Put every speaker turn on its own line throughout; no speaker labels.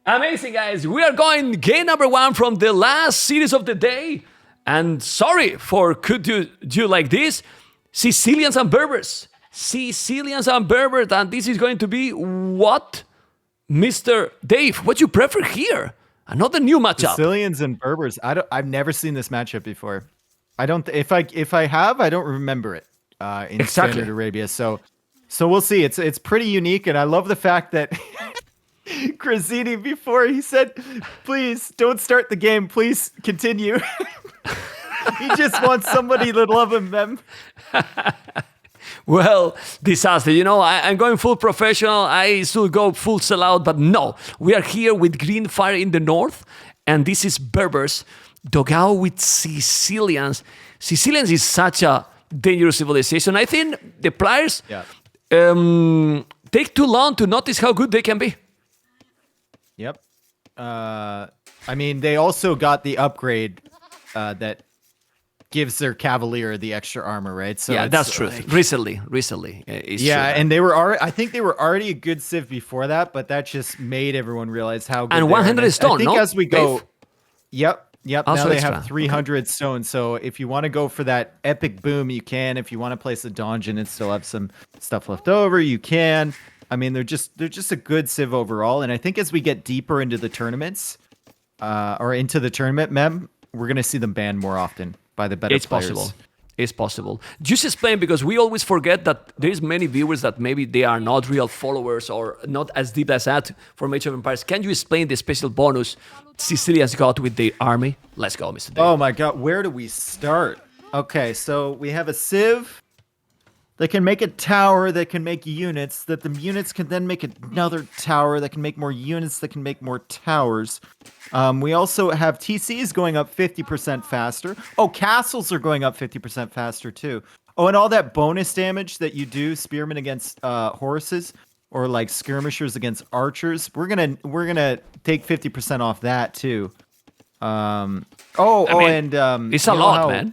Amazing, guys. We are going game number 1 from the last series of the day. And sorry for could do like this. Sicilians and Berbers. Sicilians and Berbers. And this is going to be what? Mr. Dave, what you prefer here? Another new matchup.
Sicilians and Berbers. I've never seen this matchup before. I don't. If I have, I don't remember it in Standard Arabia. So we'll see. It's pretty unique, and I love the fact that Crazzini before he said, "Please don't start the game. Please continue." He just wants somebody to love him, man.
Well, disaster. You know, I'm going full professional. I should go full sellout, but no. We are here with Green Fire in the north, and this is Berbers. Dogao with Sicilians. Sicilians is such a dangerous civilization. I think the players take too long to notice how good they can be.
Yep. I mean, they also got the upgrade that gives their Cavalier the extra armor, right? So
yeah, that's true.
Like,
recently.
Yeah, true. And they were already. I think they were already a good civ before that, but that just made everyone realize how good.
And 100 stone.
I think
no?
as we go,
Dave?
Yep.
Also
now they
extra.
have 300 stone. So if you want to go for that epic boom, you can. If you want to place a dungeon and still have some stuff left over, you can. I mean, they're just a good civ overall. And I think as we get deeper into the tournaments, or into the tournament, Mem, we're gonna see them banned more often by the better players.
It's possible. Just explain, because we always forget that there's many viewers that maybe they are not real followers or not as deep as that from Age of Empires. Can you explain the special bonus Sicilians got with their army? Let's go, Mr. Dave.
Oh my god, where do we start? Okay, so we have a civ that can make a tower that can make units, that the units can then make another tower that can make more units that can make more towers. We also have TCs going up 50% faster. Oh, castles are going up 50% faster too. Oh, and all that bonus damage that you do, spearmen against horses or like skirmishers against archers, we're gonna take 50% off that too.
It's a lot, man.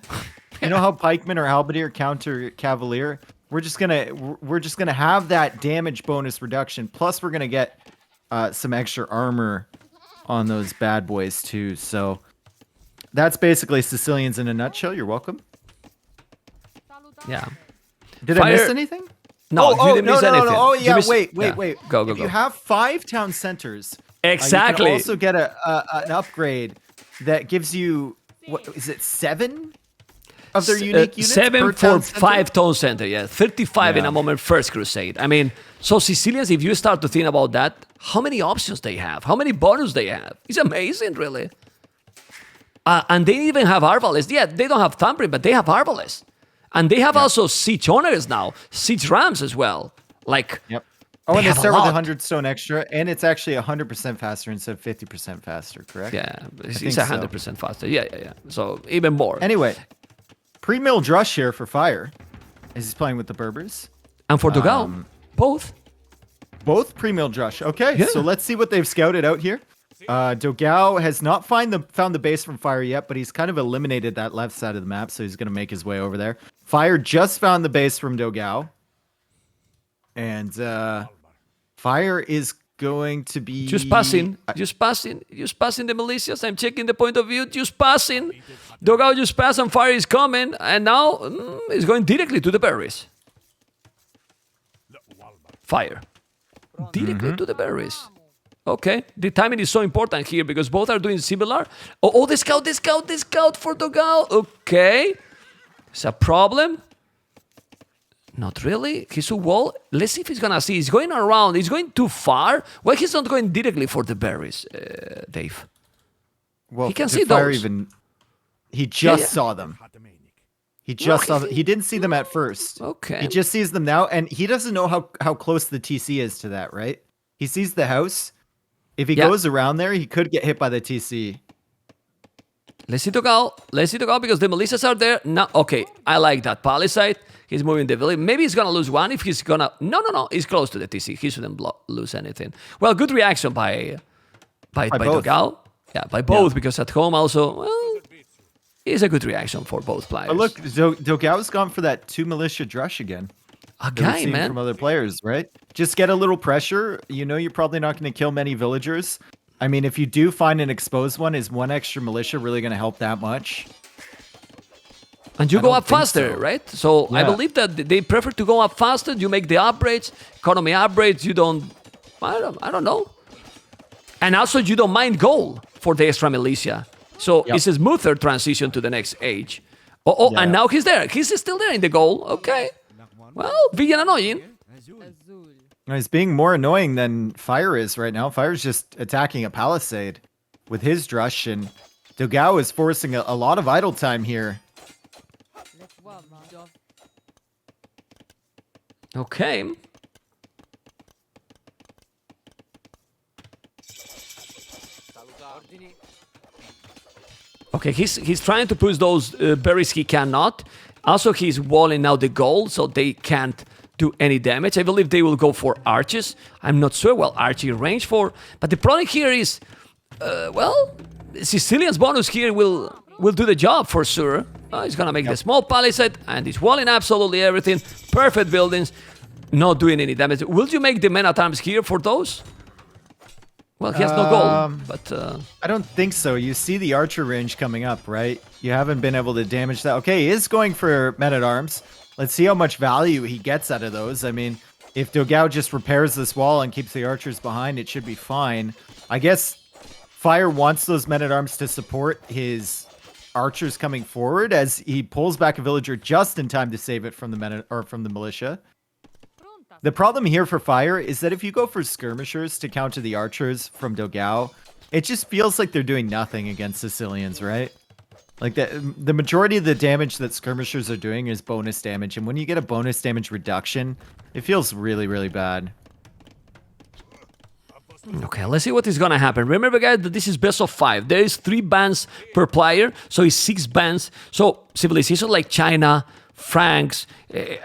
You know how pikemen or halberdier counter cavalier? We're just gonna have that damage bonus reduction. Plus, we're gonna get some extra armor on those bad boys too. So that's basically Sicilians in a nutshell. You're welcome.
Yeah.
Did I miss anything?
No, you didn't miss anything.
Oh yeah, wait.
Go.
If you have 5 town centers,
exactly.
you can also get an upgrade that gives you, what is it, 7 of their unique units?
7 for 5 town center, yeah. 35 in a moment first crusade. I mean, so Sicilians, if you start to think about that, how many options they have, how many bonus they have. It's amazing, really. And they even have Arbalest. Yeah, they don't have Tampering, but they have Arbalest. And they have also siege owners now, siege rams as well. Like,
oh, and they start with 100 stone extra, and it's actually 100% faster instead of 50% faster, correct?
Yeah, it's 100% faster. Yeah. So even more.
Anyway, pre-mill Drush here for Fire, as he's playing with the Berbers.
And for Dogao, both.
Both pre-mill Drush. Okay, so let's see what they've scouted out here. Dogao has not found the base from Fire yet, but he's kind of eliminated that left side of the map, so he's going to make his way over there. Fire just found the base from Dogao. And Fire is going to be...
Just passing the militias. I'm checking the point of view. Just passing. Dogao just passed and Fire is coming. And now it's going directly to the berries. Fire. Directly to the berries. Okay. The timing is so important here because both are doing similar. Oh, the scout for Dogao. Okay. It's a problem. Not really. He's a wall. Let's see if he's gonna see. He's going around. He's going too far. Why he's not going directly for the berries, Dave?
Well,
he can see those.
He just saw them. He just saw them. He didn't see them at first.
Okay.
He just sees them now, and he doesn't know how close the TC is to that, right? He sees the house. If he goes around there, he could get hit by the TC.
Let's see Dogao because the militias are there. No, okay, I like that palisade. He's moving the village. Maybe he's gonna lose one if he's gonna... No. He's close to the TC. He shouldn't lose anything. Well, good reaction by Dogao. Yeah, by both, because at home also, well, it's a good reaction for both players.
But look, Dogao's gone for that 2 militia drush again.
A guy, man.
From other players, right? Just get a little pressure. You know you're probably not going to kill many villagers. I mean, if you do find an exposed one, is one extra militia really going to help that much?
And you
I
go
don't
up
think
faster,
so.
right? So I
Yeah.
believe that they prefer to go up faster. You make the upgrades, economy upgrades. You don't, I don't know. And also you don't mind gold for the extra militia. So
Yep.
it's a smoother transition to the next age. Oh,
Yeah.
and now he's there. He's still there in the goal. Okay. Well, being annoying.
No, he's being more annoying than Fire is right now. Fire's just attacking a palisade with his Drush, and Dogao is forcing a lot of idle time here.
Okay. Okay, he's trying to push those berries he cannot. Also, he's walling now the gold, so they can't do any damage. I believe they will go for arches. I'm not sure. Well, archery range for, but the problem here is, well, Sicilian's bonus here will do the job for sure. He's gonna make the small palisade, and he's walling absolutely everything. Perfect buildings, not doing any damage. Will you make the men at arms here for those? Well, he has no gold, but
I don't think so. You see the archer range coming up, right? You haven't been able to damage that. Okay, he is going for men-at-arms. Let's see how much value he gets out of those. I mean, if Dogao just repairs this wall and keeps the archers behind, it should be fine. I guess Fire wants those men-at-arms to support his archers coming forward as he pulls back a villager just in time to save it from the from the militia. The problem here for Fire is that if you go for skirmishers to counter the archers from Dogao, it just feels like they're doing nothing against Sicilians, right? Like the majority of the damage that skirmishers are doing is bonus damage, and when you get a bonus damage reduction, it feels really, really bad.
okay, let's see what is gonna happen. Remember, guys, that this is best of 5. There is 3 bans per player, so it's 6 bans. So civilizations like China, Franks,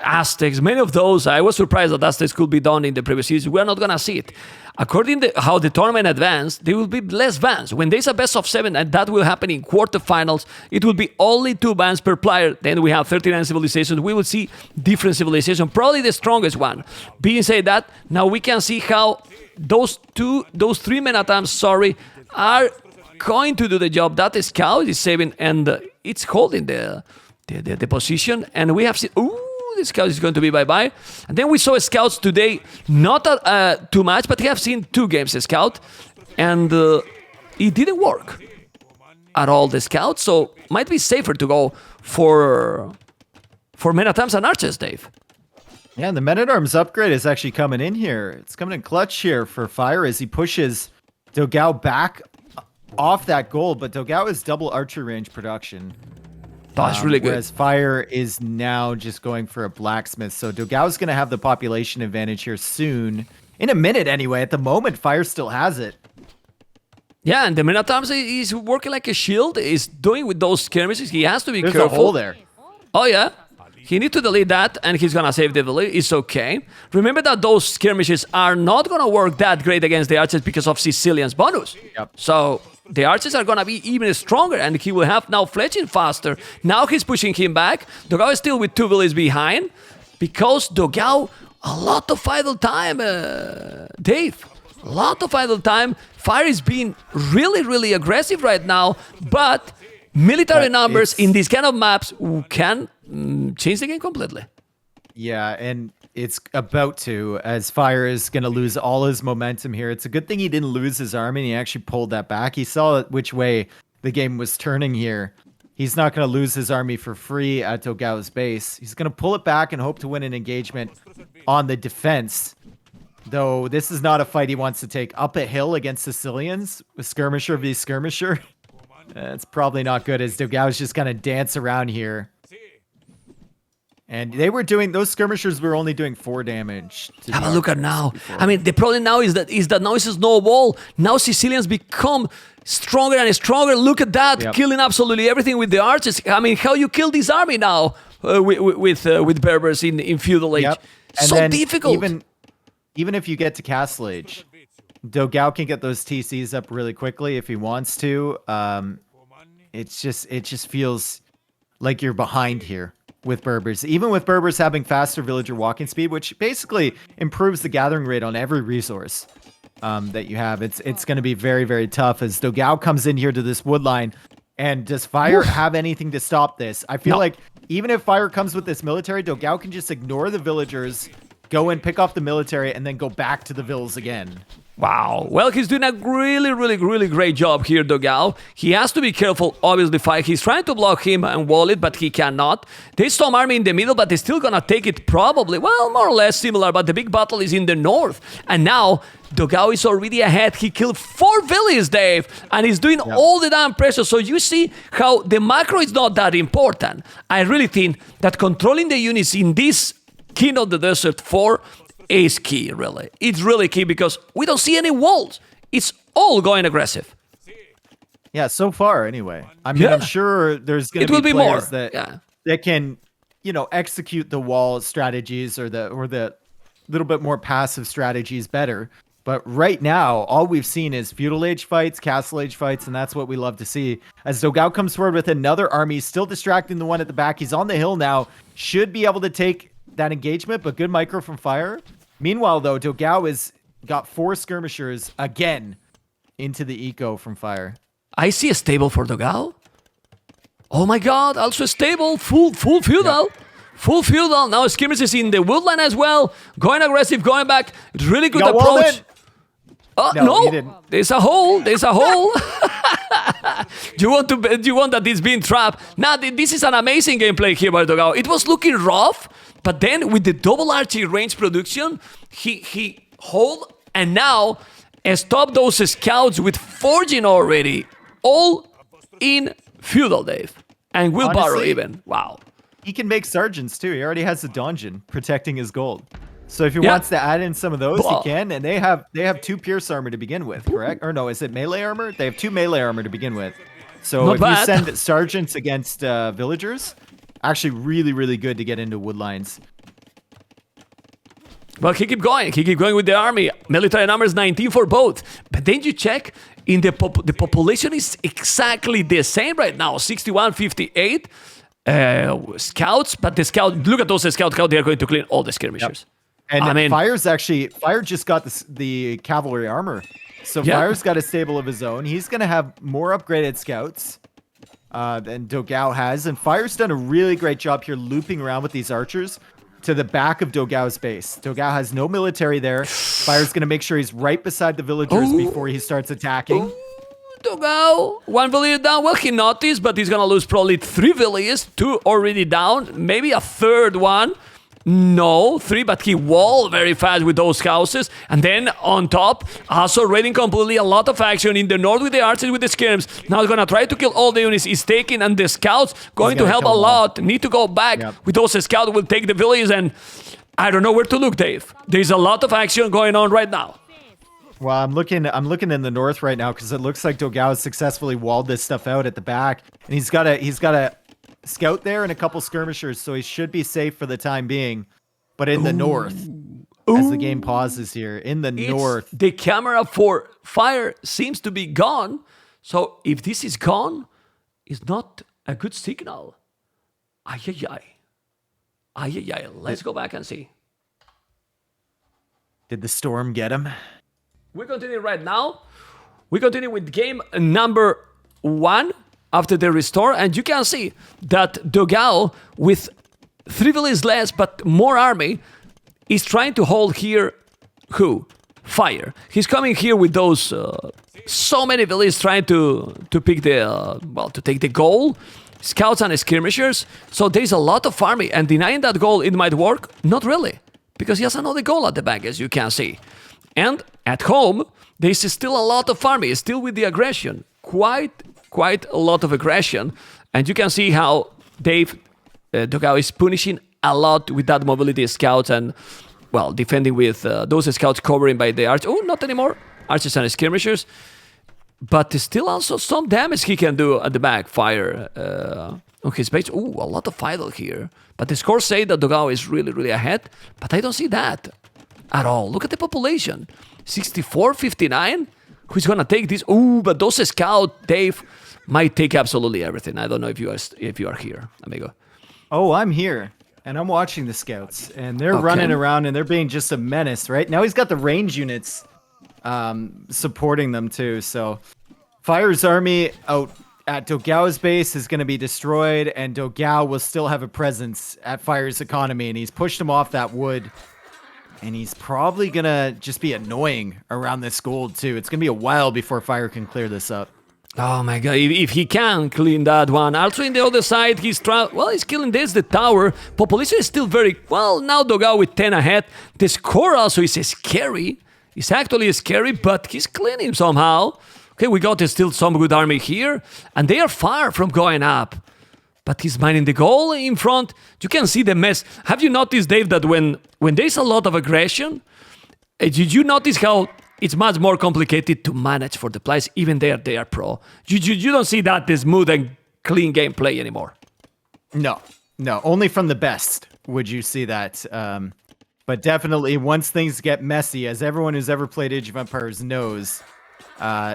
Aztecs, many of those, I was surprised that Aztecs could be done in the previous season. We're not gonna see it. According to how the tournament advanced, there will be less bans. When there's a best of 7, and that will happen in quarterfinals, it will be only 2 bans per player. Then we have 39 civilizations. We will see different civilizations, probably the strongest one. Being said that, now we can see how those 3 men-at-arms, are going to do the job. That scout is saving, and it's holding the position. And we have seen, the scout is going to be bye-bye. And then we saw scouts today, not too much, but we have seen 2 games scout, and it didn't work at all, the scout. So might be safer to go for men-at-arms and archers, Dave.
Yeah, the men-at-arms upgrade is actually coming in here. It's coming in clutch here for Fire as he pushes Dogao back off that gold, but Dogao is double archer range production.
That's really good.
Whereas Fire is now just going for a blacksmith. So Dogao's going to have the population advantage here soon. In a minute, anyway. At the moment, Fire still has it.
Yeah, and the men-at-arms is working like a shield. He's doing with those skirmishes. He has to be
There's
careful.
a hole there.
Oh, yeah. He needs to delete that, and he's gonna save the delete. It's okay. Remember that those skirmishes are not gonna work that great against the archers because of Sicilian's bonus.
Yep.
So the archers are gonna be even stronger, and he will have now fletching faster. Now he's pushing him back. Dogao is still with 2 villages behind because Dogao, a lot of idle time, Dave. A lot of idle time. Fire is being really, really aggressive right now, but military
But
numbers
it's-
in these kind of maps can change the game completely.
Yeah, and it's about to, as Fire is going to lose all his momentum here. It's a good thing he didn't lose his army, and he actually pulled that back. He saw which way the game was turning here. He's not going to lose his army for free at Dogao's base. He's going to pull it back and hope to win an engagement on the defense. Though this is not a fight he wants to take up a hill against Sicilians, with skirmisher v skirmisher. It's probably not good, as Dogao's just going to dance around here. And they were doing, those skirmishers were only doing 4 damage. To
Have
the
a look at
archers
now.
before.
I mean, the problem now is that now it's a snowball. Now Sicilians become stronger and stronger. Look at that,
Yep.
killing absolutely everything with the archers. I mean, how you kill this army now with Berbers in feudal age?
Yep. And
So
then
difficult.
Even if you get to Castle Age, Dogao can get those TCs up really quickly if he wants to. It just feels like you're behind here with Berbers. Even with Berbers having faster villager walking speed, which basically improves the gathering rate on every resource. that you have. It's going to be very, very tough as Dogao comes in here to this wood line. And does Fire have anything to stop this? I feel like even if Fire comes with this military, Dogao can just ignore the villagers, go and pick off the military, and then go back to the villas again.
Wow. Well, he's doing a really, really, really great job here, Dogao. He has to be careful, obviously, Fire. He's trying to block him and wall it, but he cannot. There's Storm Army in the middle, but they're still gonna take it probably. Well, more or less similar, but the big battle is in the north. And now, Dogao is already ahead. He killed 4 villas, Dave, and he's doing all the damn pressure. So you see how the macro is not that important. I really think that controlling the units in this King of the Desert 4 is key, really. It's really key because we don't see any walls. It's all going aggressive.
Yeah, so far anyway. I mean, I'm sure there's going to be players that can, execute the wall strategies or the little bit more passive strategies better. But right now, all we've seen is feudal age fights, castle age fights, and that's what we love to see. As Dogao comes forward with another army, still distracting the one at the back. He's on the hill now. Should be able to take that engagement, but good micro from Fire. Meanwhile, though, Dogao has got 4 skirmishers again into the eco from Fire.
I see a stable for Dogao. Oh my god, also a stable, full feudal. Yep. Full feudal. Now skirmishers in the woodland as well. Going aggressive, going back. It's really good approach. No, there's a hole. There's a hole. Do you want that it's being trapped? Now, this is an amazing gameplay here by Dogao. It was looking rough, but then with the double archery range production, he hold and now stop those scouts with forging already. All in feudal, Dave. And wheelbarrow even. Wow.
He can make sergeants too. He already has a dungeon protecting his gold. So if he wants to add in some of those, he can. And they have 2 pierce armor to begin with, correct? Or no, is it melee armor? They have 2 melee armor to begin with. So if you send sergeants against villagers, actually really, really good to get into wood lines.
Well, he keep going. He keep going with the army. Military numbers 19 for both. But then you check, in the population is exactly the same right now. 61, 58 scouts. But the scout, look at those scouts. How they are going to clean all the skirmishers.
Yep. And Fire just got the cavalry armor. So Fire's got a stable of his own. He's going to have more upgraded scouts than Dogao has. And Fire's done a really great job here looping around with these archers to the back of Dogao's base. Dogao has no military there. Fire's going to make sure he's right beside the villagers before he starts attacking.
Dogao, 1 villager down. Well, he noticed, but he's going to lose probably 3 villagers. 2 already down. Maybe a third one. No, 3, but he walled very fast with those houses. And then on top, also raiding completely, a lot of action in the north with the archers, with the skirms. Now he's gonna try to kill all the units. He's taking, and the scouts going to help a lot. Need to go back with those scouts. Will take the villages, and I don't know where to look, Dave. There's a lot of action going on right now.
Well, I'm looking in the north right now because it looks like Dogao has successfully walled this stuff out at the back, and he's got a scout there and a couple skirmishers, so he should be safe for the time being. But in the north, as the game pauses here, in the north,
the camera for Fire seems to be gone. So if this is gone, it's not a good signal. Ay, ay, ay. Ay, ay, ay. Let's go back and see.
Did the storm get him?
We continue right now. We continue with game number 1 after the restore, and you can see that Dogao, with 3 villages less but more army, is trying to hold here Fire. He's coming here with those so many villages trying to pick the to take the goal. Scouts and skirmishers. So there's a lot of army, and denying that goal, it might work. Not really, because he has another goal at the back, as you can see. And at home, there's still a lot of army, still with the aggression. Quite a lot of aggression, and you can see how Dogao is punishing a lot with that mobility scouts and, well, defending with those scouts covering by the archers. Oh, not anymore. Archers and skirmishers. But there's still also some damage he can do at the back. Fire on his base. Oh, a lot of fiddle here. But the scores say that Dogao is really, really ahead, but I don't see that at all. Look at the population. 64, 59. Who's gonna take this? Oh, but those scouts, Dave, might take absolutely everything. I don't know if you are here, amigo.
Oh, I'm here, and I'm watching the scouts, and they're running around, and they're being just a menace. Right now, he's got the range units supporting them too. So Fire's army out at Dogao's base is going to be destroyed, and Dogao will still have a presence at Fire's economy, and he's pushed him off that wood. And he's probably going to just be annoying around this gold too. It's going to be a while before Fire can clear this up.
Oh my god, if he can clean that one. Also in the other side, he's killing the tower. Population is still very, well, now Dogao with 10 ahead. The score also is scary. It's actually scary, but he's cleaning somehow. Okay, we got still some good army here, and they are far from going up. But he's mining the goal in front. You can see the mess. Have you noticed, Dave, that when there's a lot of aggression, did you notice how it's much more complicated to manage for the players? Even there, they are pro. You don't see that smooth and clean gameplay anymore.
No, only from the best would you see that. But definitely, once things get messy, as everyone who's ever played Age of Empires knows,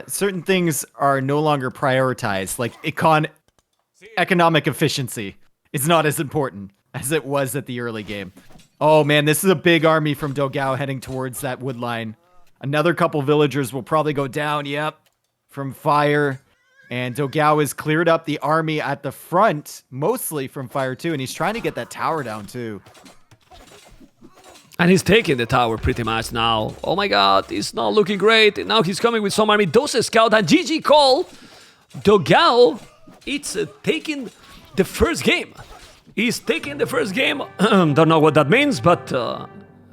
certain things are no longer prioritized. Like economic efficiency is not as important as it was at the early game. Oh man, this is a big army from Dogao heading towards that wood line. Another couple villagers will probably go down, yep, from Fire. And Dogao has cleared up the army at the front, mostly from Fire too, and he's trying to get that tower down too.
And he's taking the tower pretty much now. Oh my god, it's not looking great. Now he's coming with some army. Those scout and GG call. Dogao, it's taking the first game. He's taking the first game. Don't know what that means, but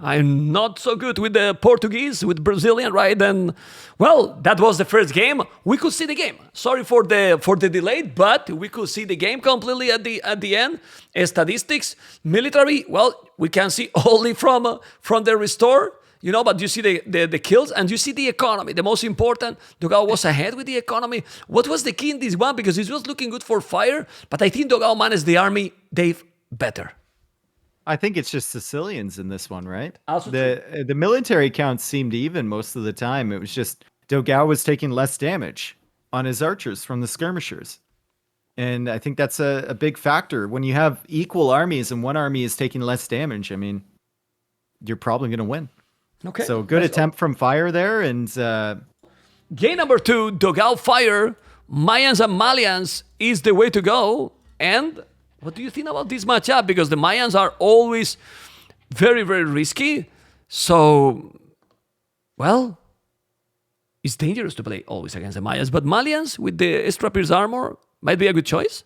I'm not so good with the Portuguese, with Brazilian, right? And well, that was the first game. We could see the game. Sorry for the delay, but we could see the game completely at the end. Statistics, military. Well, we can see only from the restore, but you see the kills and you see the economy. The most important, Dogao was ahead with the economy. What was the key in this one? Because it was looking good for Fire, but I think Dogao managed the army, Dave, better.
I think it's just Sicilians in this one, right?
Also
the military counts seemed even most of the time. It was just Dogao was taking less damage on his archers from the skirmishers. And I think that's a big factor. When you have equal armies and one army is taking less damage, I mean, you're probably going to win.
Okay.
So good attempt from Fire there. And
game number 2, Dogao Fire, Mayans and Malians is the way to go. And what do you think about this matchup? Because the Mayans are always very, very risky. So, well, it's dangerous to play always against the Mayans. But Malians with the extra pierce armor might be a good choice.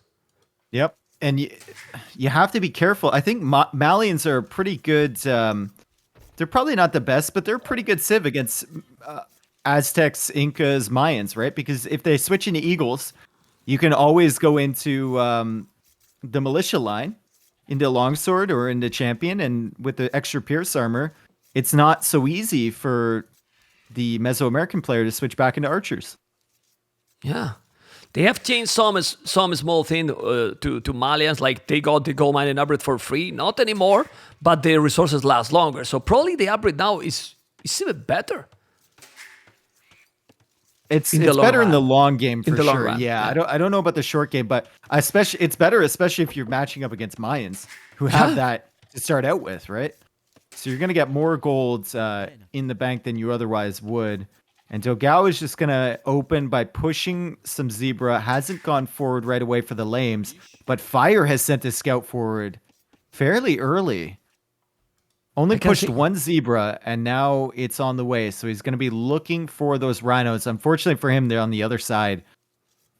Yep. And you have to be careful. I think Malians are pretty good. They're probably not the best, but they're pretty good civ against Aztecs, Incas, Mayans, right? Because if they switch into Eagles, you can always go into the militia line, into Longsword or into Champion, and with the extra Pierce armor, it's not so easy for the Mesoamerican player to switch back into archers.
Yeah. They have changed some small thing to Malians, like they got the gold mine and upgrade for free. Not anymore, but the resources last longer. So probably the upgrade now is even better.
It's better in the long game for
sure.
Run, yeah. I don't know about the short game, but it's better especially if you're matching up against Mayans who have that to start out with, right? So you're gonna get more gold in the bank than you otherwise would. And Dogao is just gonna open by pushing some Zebra. Hasn't gone forward right away for the Lames, but Fire has sent a scout forward fairly early. Only pushed one Zebra, and now it's on the way. So he's going to be looking for those rhinos. Unfortunately for him, they're on the other side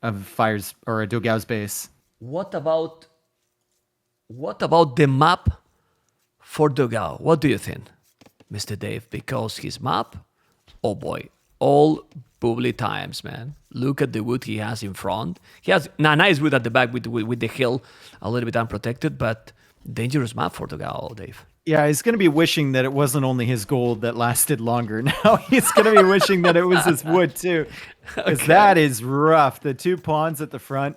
of Fire's or Dogao's base.
What about the map for Dogao? What do you think, Mr. Dave? Because his map, oh boy, all bubbly times, man. Look at the wood he has in front. He has nice wood at the back with the hill, a little bit unprotected, but dangerous map for Dogao, Dave.
Yeah, he's going to be wishing that it wasn't only his gold that lasted longer. Now he's going to be wishing that it was his wood too. Because that is rough. The 2 pawns at the front.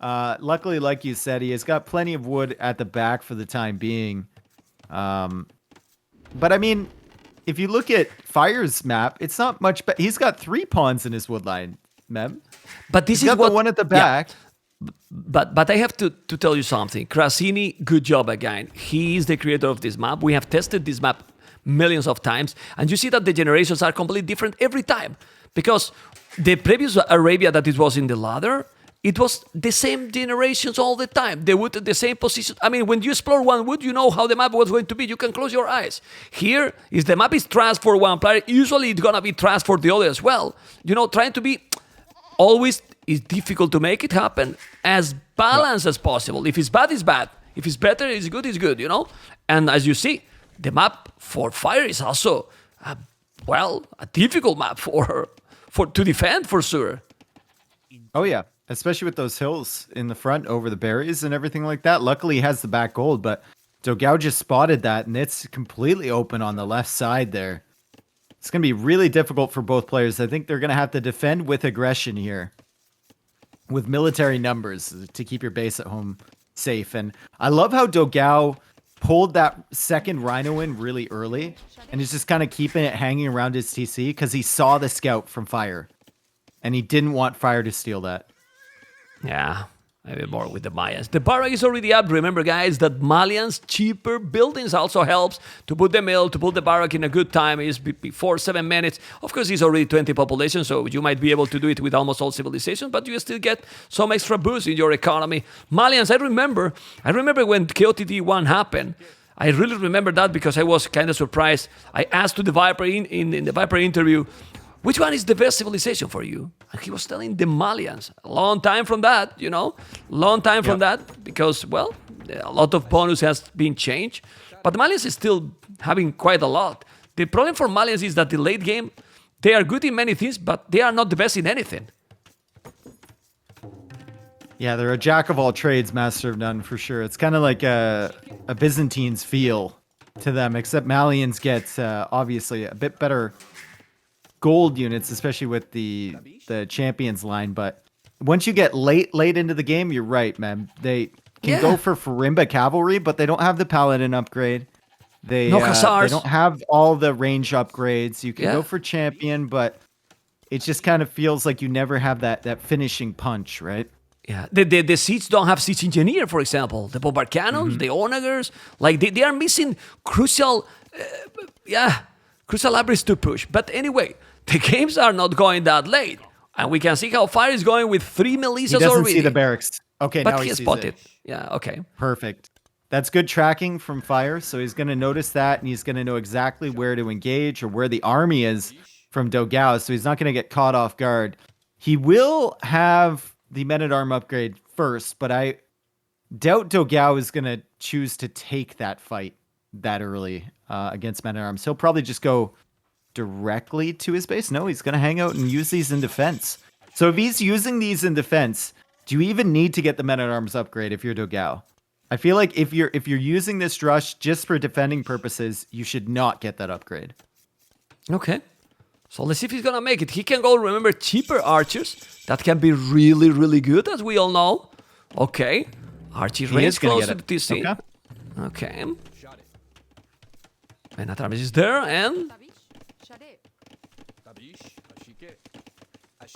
Luckily, like you said, he has got plenty of wood at the back for the time being. But I mean, if you look at Fire's map, it's not much, but he's got 3 pawns in his wood line, Mem.
But this
he's
is
got the one at the back.
Yeah. But I have to tell you something. Krasini, good job again. He is the creator of this map. We have tested this map millions of times. And you see that the generations are completely different every time. Because the previous Arabia that it was in the ladder, it was the same generations all the time. They would at the same position. I mean, when you explore one wood, you know how the map was going to be. You can close your eyes. Here, if the map is trashed for one player, usually it's going to be trashed for the other as well. You know, trying to be always is difficult to make it happen as balanced as possible. If it's bad, it's bad. If it's better, it's good, you know? And as you see, the map for Fire is also, a difficult map for to defend for sure.
Oh, yeah. Especially with those hills in the front over the berries and everything like that. Luckily, he has the back gold, but Dogao just spotted that, and it's completely open on the left side there. It's going to be really difficult for both players. I think they're going to have to defend with aggression here, with military numbers to keep your base at home safe. And I love how Dogao pulled that second Rhino in really early, and he's just kind of keeping it hanging around his TC because he saw the scout from Fire, and he didn't want Fire to steal that.
Yeah, maybe more with the Mayans. The barrack is already up. Remember, guys, that Malian's cheaper buildings also helps to put the mill, to put the barrack in a good time. It's before 7 minutes. Of course, it's already 20 population, so you might be able to do it with almost all civilizations, but you still get some extra boost in your economy. Malians, I remember when KOTT 1 happened. I really remember that because I was kind of surprised. I asked to the Viper in the Viper interview, which one is the best civilization for you? And he was telling the Malians. A long time from that, you know? Long time from that because, well, a lot of bonus has been changed. But the Malians is still having quite a lot. The problem for Malians is that the late game, they are good in many things, but they are not the best in anything.
Yeah, they're a jack of all trades, master of none for sure. It's kind of like a Byzantines feel to them, except Malians get obviously a bit better gold units, especially with the champions line. But once you get late into the game, you're right, man. They can go for Farimba cavalry, but they don't have the paladin upgrade. They don't have all the range upgrades. You can go for champion, but it just kind of feels like you never have that finishing punch, right?
Yeah, the seats don't have siege engineer, for example. The bombard cannons, the onagers, like they are missing crucial libraries to push. But anyway, the games are not going that late. And we can see how Fire is going with 3 militias already.
He doesn't see the barracks. Okay,
but
now he sees
spotted.
it.
Yeah, okay.
Perfect. That's good tracking from Fire. So he's going to notice that, and he's going to know exactly where to engage or where the army is from Dogao. So he's not going to get caught off guard. He will have the Men-at-Arm upgrade first, but I doubt Dogao is going to choose to take that fight that early against Men-at-Arms. He'll probably just go directly to his base. No, he's going to hang out and use these in defense. So if he's using these in defense, do you even need to get the Men-at-Arms upgrade if you're Dogao? I feel like if you're using this Drush just for defending purposes, you should not get that upgrade.
Okay. So let's see if he's going to make it. He can go, remember, cheaper archers. That can be really, really good, as we all know. Okay. Archie range close to the TC. Okay. Men-at-Arms is there, and...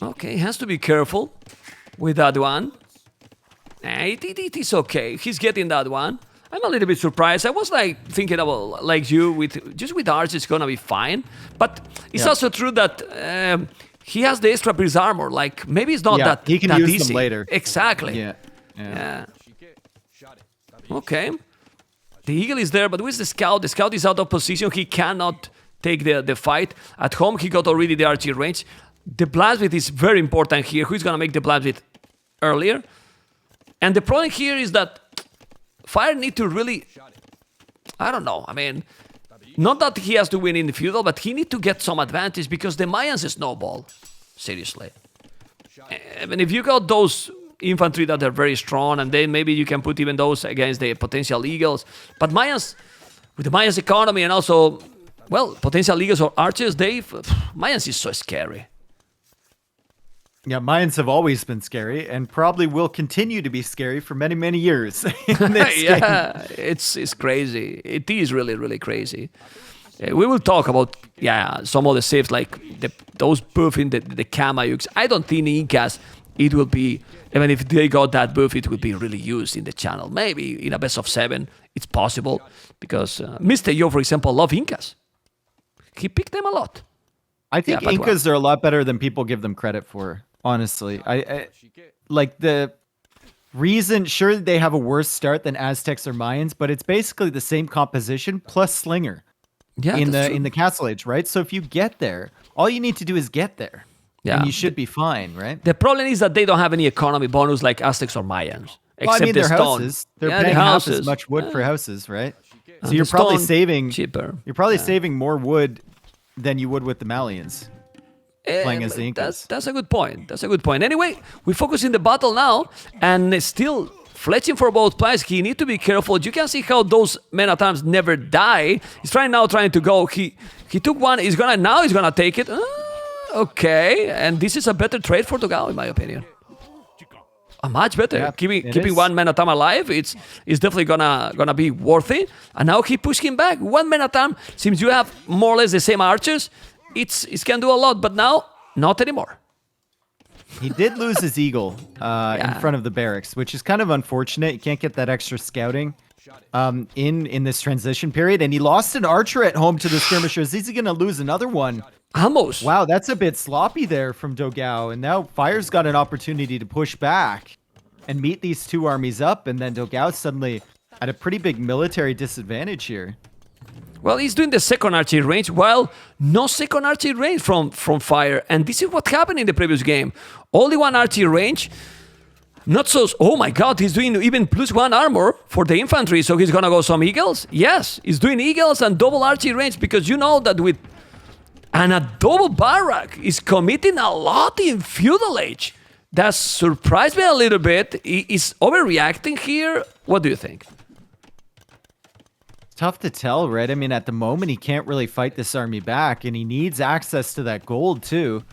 Okay, has to be careful with that one. It is okay. He's getting that one. I'm a little bit surprised. I was like thinking about like you with Arch, it's gonna be fine. But it's also true that he has the extra Priest armor. Like maybe it's not that
he can
that
use
easy.
them later.
Exactly.
Yeah.
Okay. The Eagle is there, but with the Scout? The Scout is out of position. He cannot take the fight. At home, he got already the archery range. The Blacksmith is very important here. Who's gonna make the Blacksmith earlier? And the problem here is that Fire need to really, I don't know, I mean, not that he has to win in the feudal, but he need to get some advantage because the Mayans snowball. Seriously. And if you got those infantry that are very strong, and then maybe you can put even those against the potential eagles. But Mayans, with the Mayans economy and also, well, potential eagles or archers, Mayans is so scary.
Yeah, Mayans have always been scary and probably will continue to be scary for many, many years. In this game.
It's crazy. It is really, really crazy. We will talk about, some of the saves, like those buffing the Kamayuks. I don't think in Incas it will be, even if they got that buff, it will be really used in the channel. Maybe in a best of 7, it's possible. Because Mr. Yo, for example, love Incas. he picked them a lot.
I think
but
Incas are a lot better than people give them credit for. Honestly, I like the reason. Sure, they have a worse start than Aztecs or Mayans, but it's basically the same composition plus Slinger in the Castle Age, right? So if you get there, all you need to do is get there, and you should be fine, right?
The problem is that they don't have any economy bonus like Aztecs or Mayans.
Well, I mean,
the
their
stone.
houses, they're paying half as much wood for houses, right? So
And
you're
the
probably
stone
saving
cheaper.
You're probably saving more wood than you would with the Malians. Playing as the Incas.
That's a good point. That's a good point. Anyway, we focus in the battle now, and still fletching for both players. He need to be careful. You can see how those men at arms never die. He's trying to go. He took one. He's gonna take it. Okay, and this is a better trade for Dogao, in my opinion. A much better.
Yeah,
keeping one man at arm alive, it's definitely gonna be worthy. And now he pushed him back. One man at arm. Seems you have more or less the same archers. It can do a lot, but now not anymore.
He did lose his eagle in front of the barracks, which is kind of unfortunate. You can't get that extra scouting in this transition period, and he lost an archer at home to the skirmishers. Is he going to lose another one?
Almost.
Wow, that's a bit sloppy there from Dogao, and now Fire's got an opportunity to push back and meet these two armies up, and then Dogao's suddenly at a pretty big military disadvantage here.
Well, he's doing the second archery range, while no second archery range from Fire. And this is what happened in the previous game. Only one archery range. Not so... Oh my god, he's doing even +1 armor for the infantry, so he's gonna go some eagles? Yes, he's doing eagles and double archery range, because you know that with... And a double barrack is committing a lot in Feudal Age. That surprised me a little bit. Is overreacting here? What do you think?
Tough to tell, right? I mean, at the moment, he can't really fight this army back, and he needs access to that gold, too.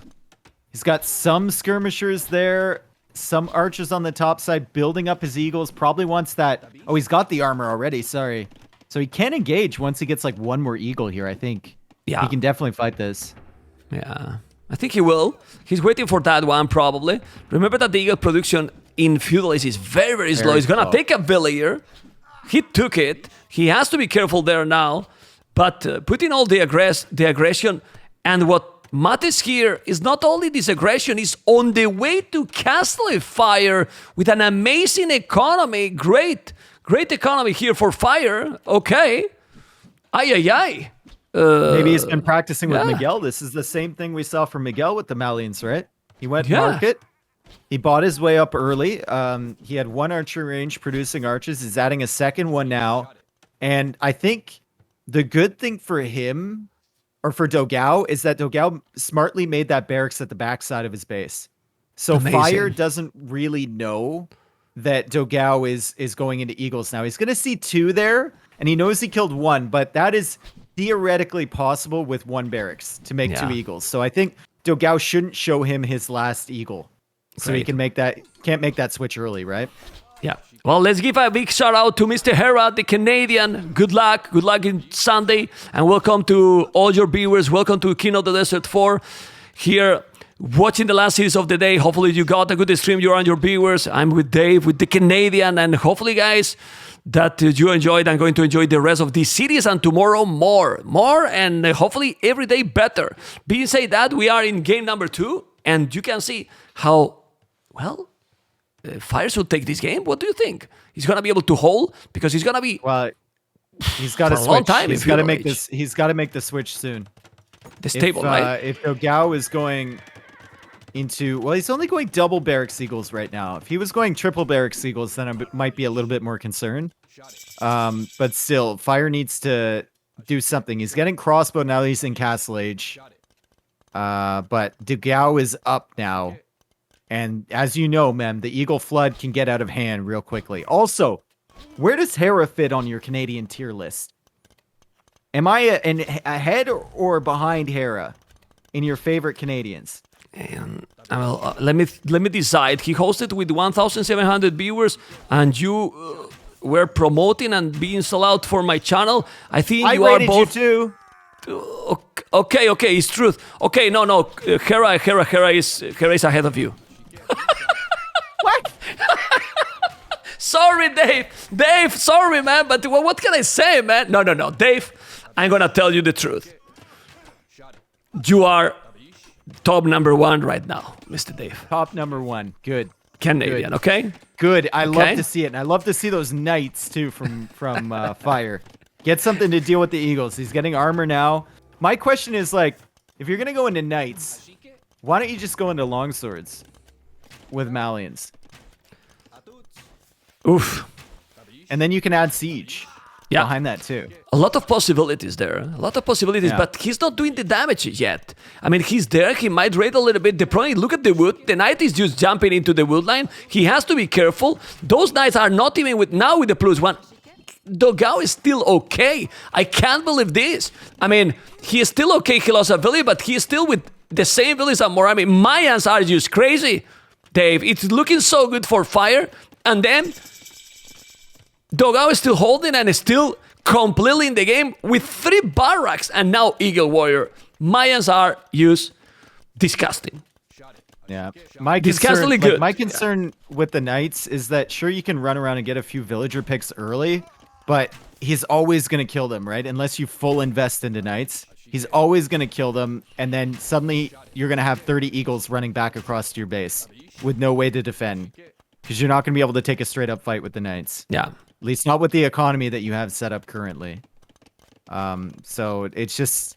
He's got some skirmishers there, some archers on the top side, building up his eagles, probably wants that... Oh, he's got the armor already, sorry. So he can engage once he gets, like, one more eagle here, I think.
Yeah.
He can definitely fight this.
Yeah, I think he will. He's waiting for that one, probably. Remember that the eagle production in Feudal Age is very, very slow. He's gonna take a villager. He took it. He has to be careful there now. But putting all the aggression, and what matters here is not only this aggression, he's on the way to Castle Fire with an amazing economy. Great economy here for Fire. Okay. Ay.
Maybe he's been practicing with Miguel. This is the same thing we saw from Miguel with the Malians, right? He went market. He bought his way up early. He had one archery range producing archers. He's adding a second one now. And I think the good thing for him, or for Dogao, is that Dogao smartly made that barracks at the backside of his base. So
Amazing.
Fire doesn't really know that Dogao is going into eagles now. He's going to see two there, and he knows he killed one, but that is theoretically possible with one barracks to make two eagles. So I think Dogao shouldn't show him his last eagle. So he can't make that switch early, right?
Yeah. Well, let's give a big shout out to Mr. Hera, the Canadian. Good luck in Sunday, and welcome to all your viewers. Welcome to King of the Desert 4 here, watching the last series of the day. Hopefully you got a good stream. You're on your viewers. I'm with Dave, with the Canadian, and hopefully, guys, that you enjoyed and going to enjoy the rest of this series, and tomorrow more, and hopefully every day better. Being said that, we are in game number 2, and you can see how, well, Fire should take this game. What do you think? He's gonna be able to hold, because he's gonna be
he's got to switch.
Long time
he's got to make this. He's got to make the switch soon.
The stable, right?
If Dogao is going into, well, he's only going double barracks eagles right now. If he was going triple barracks eagles, then I might be a little bit more concerned. But still, Fire needs to do something. He's getting crossbow now. He's in Castle Age. But Dogao is up now. And as you know, man, the Eagle Flood can get out of hand real quickly. Also, where does Hera fit on your Canadian tier list? Am I ahead or behind Hera in your favorite Canadians?
And well, let me decide. He hosted with 1,700 viewers, and you were promoting and being sold out for my channel. I think you are both.
You too.
Okay, it's truth. Okay, no, Hera is ahead of you.
What?
Sorry, Dave, sorry, man, but what can I say, man? No, Dave, I'm gonna tell you the truth. You are top number 1 right now, Mr. Dave.
Top number 1. Good.
Canadian, okay?
Good. I
Okay.
love to see it, and I love to see those knights too from Fire. Get something to deal with the Eagles. He's getting armor now. My question is like, if you're gonna go into knights, why don't you just go into longswords with Malians,
Oof.
and then you can add siege
Yeah.
behind that too.
A lot of possibilities there. A lot of possibilities,
Yeah.
but he's not doing the damage yet. I mean, he's there. He might raid a little bit. The problem, look at the wood. The knight is just jumping into the wood line. He has to be careful. Those knights are not even with now with the +1. Dogao is still okay. I can't believe this. I mean, he is still okay. He lost a village, but he is still with the same village and more. I mean, Mayans are just crazy, Dave. It's looking so good for Fire, and then Dogao is still holding and is still completely in the game with 3 barracks and now Eagle Warrior. Mayans are used disgusting.
Yeah. My
Disgustingly
concern,
good.
my concern with the knights is that sure you can run around and get a few villager picks early, but he's always gonna kill them, right? Unless you full invest into knights. He's always going to kill them, and then suddenly you're going to have 30 eagles running back across to your base with no way to defend, because you're not going to be able to take a straight-up fight with the knights.
Yeah.
At least not with the economy that you have set up currently. So it's just...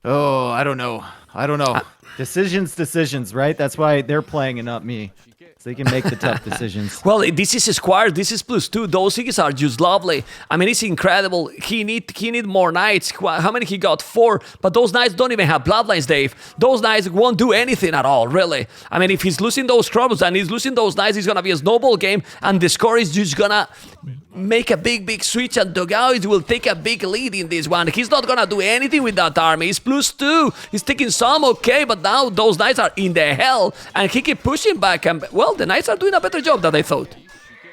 Oh, I don't know. Decisions, right? That's why they're playing and not me. So they can make the tough decisions.
Well, this is a square. This is +2. Those things are just lovely. I mean, it's incredible. He need more knights. How many he got? 4. But those knights don't even have bloodlines, Dave. Those knights won't do anything at all, really. I mean, if he's losing those troubles and he's losing those knights, it's gonna be a snowball game, and the score is just gonna make a big switch, and Dogao will take a big lead in this one. He's not gonna do anything with that army. He's +2. He's taking some, okay, but now those knights are in the hell, and he keep pushing back, and well, the knights are doing a better job than I thought.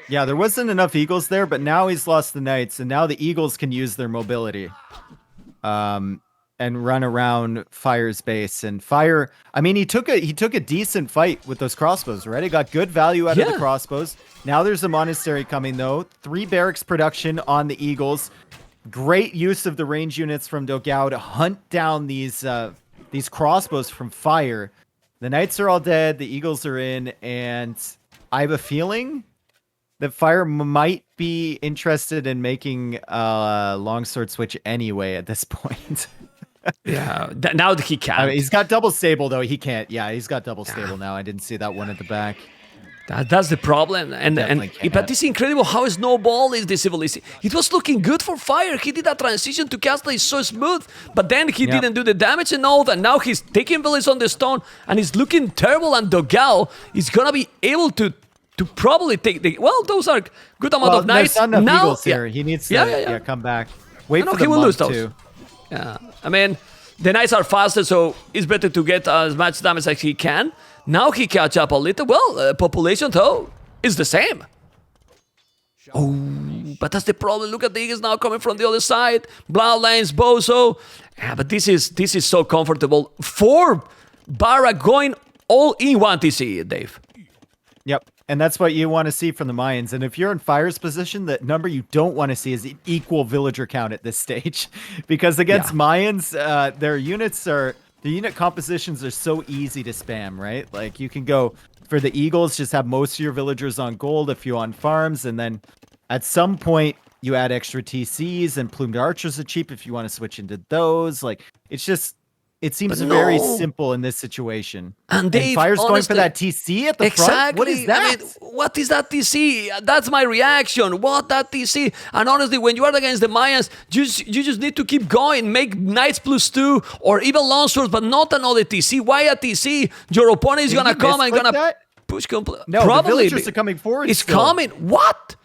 Yeah, there wasn't enough eagles there, but now he's lost the knights, and now the eagles can use their mobility. And run around Fire's base. And Fire, I mean, he took a decent fight with those crossbows, right? He got good value out of the crossbows. Now there's a monastery coming, though. 3 barracks production on the Eagles. Great use of the range units from Dogao to hunt down these crossbows from Fire. The knights are all dead. The Eagles are in, and I have a feeling that Fire might be interested in making a longsword switch anyway at this point.
Yeah, now he can't.
I mean, he's got double stable though. He can't. Yeah, he's got double stable now. I didn't see that one at the back.
That's the problem, and
Definitely
but it's incredible how Snowball is the civilization. It was looking good for Fire. He did that transition to Castle is so smooth, but then he didn't do the damage and all that. Now he's taking village on the stone, and he's looking terrible. And Dogao is gonna be able to probably take the those are good amount of knights.
There's not enough
Now,
eagles here. He needs to come back. Wait for the
he will lose
monk
those.
too.
Yeah, I mean, the knights are faster, so it's better to get as much damage as he can. Now he catch up a little. Well, population though is the same. Oh, but that's the problem. Look at the Eagles now coming from the other side. Bloodlines, Bozo. Yeah, but this is so comfortable. 4 Barra going all in 1 TC, Dave.
Yep. And that's what you want to see from the Mayans. And if you're in Fire's position, the number you don't want to see is an equal villager count at this stage. Because against Mayans, their unit compositions are so easy to spam, right? Like you can go for the Eagles, just have most of your villagers on gold, a few on farms, and then at some point you add extra TCs, and plumed archers are cheap if you want to switch into those. Like it seems very simple in this situation.
And Dave,
Fire's
honestly,
going for that TC at the front? What is that?
I mean, what is that TC? That's my reaction. What that TC? And honestly, when you are against the Mayans, you just need to keep going. Make knights +2 or even longswords, but not another TC. Why a TC? Your opponent is going to come and going to push completely.
No,
probably
the villagers are coming forward.
It's coming. What?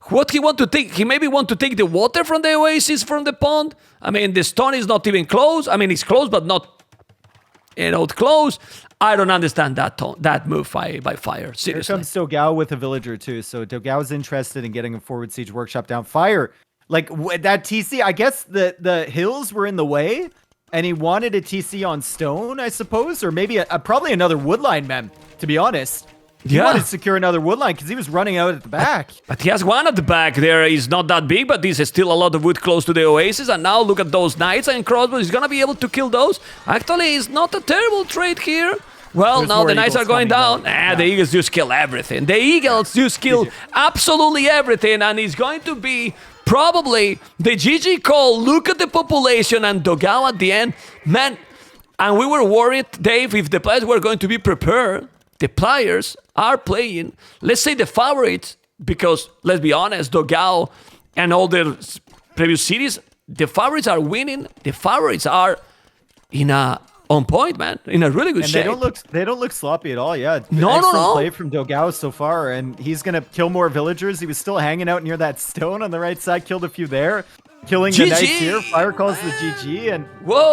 What he want to take? He maybe want to take the water from the oasis, from the pond. I mean, the stone is not even close. I mean, it's close, but not, close. I don't understand that move by Fire. Seriously.
Here comes Dogao with a villager too. So Dogao's interested in getting a forward siege workshop down. Fire, like that TC. I guess the hills were in the way, and he wanted a TC on stone, I suppose, or maybe probably another woodline mem. To be honest, He
Yeah.
wanted to secure another wood line because he was running out at the back.
But he has one at the back there. He's not that big, but this is still a lot of wood close to the oasis. And now look at those knights and crossbows. He's going to be able to kill those. Actually, it's not a terrible trade here. Well,
There's
now
more
the knights
eagles
are going
coming
down.
down.
The eagles just kill everything. The eagles just kill absolutely everything. And it's going to be probably the GG call. Look at the population and Dogao at the end. Man, and we were worried, Dave, if the players were going to be prepared. The players are playing, let's say the favorites, because let's be honest, Dogao and all the previous series, the favorites are winning. The favorites are on point, man, in a really good
And
shape.
they don't look sloppy at all. Yeah,
No.
excellent play from Dogao so far, and he's gonna kill more villagers. He was still hanging out near that stone on the right side, killed a few there, killing the
GG,
knights here. Fire calls the GG, and
Whoa.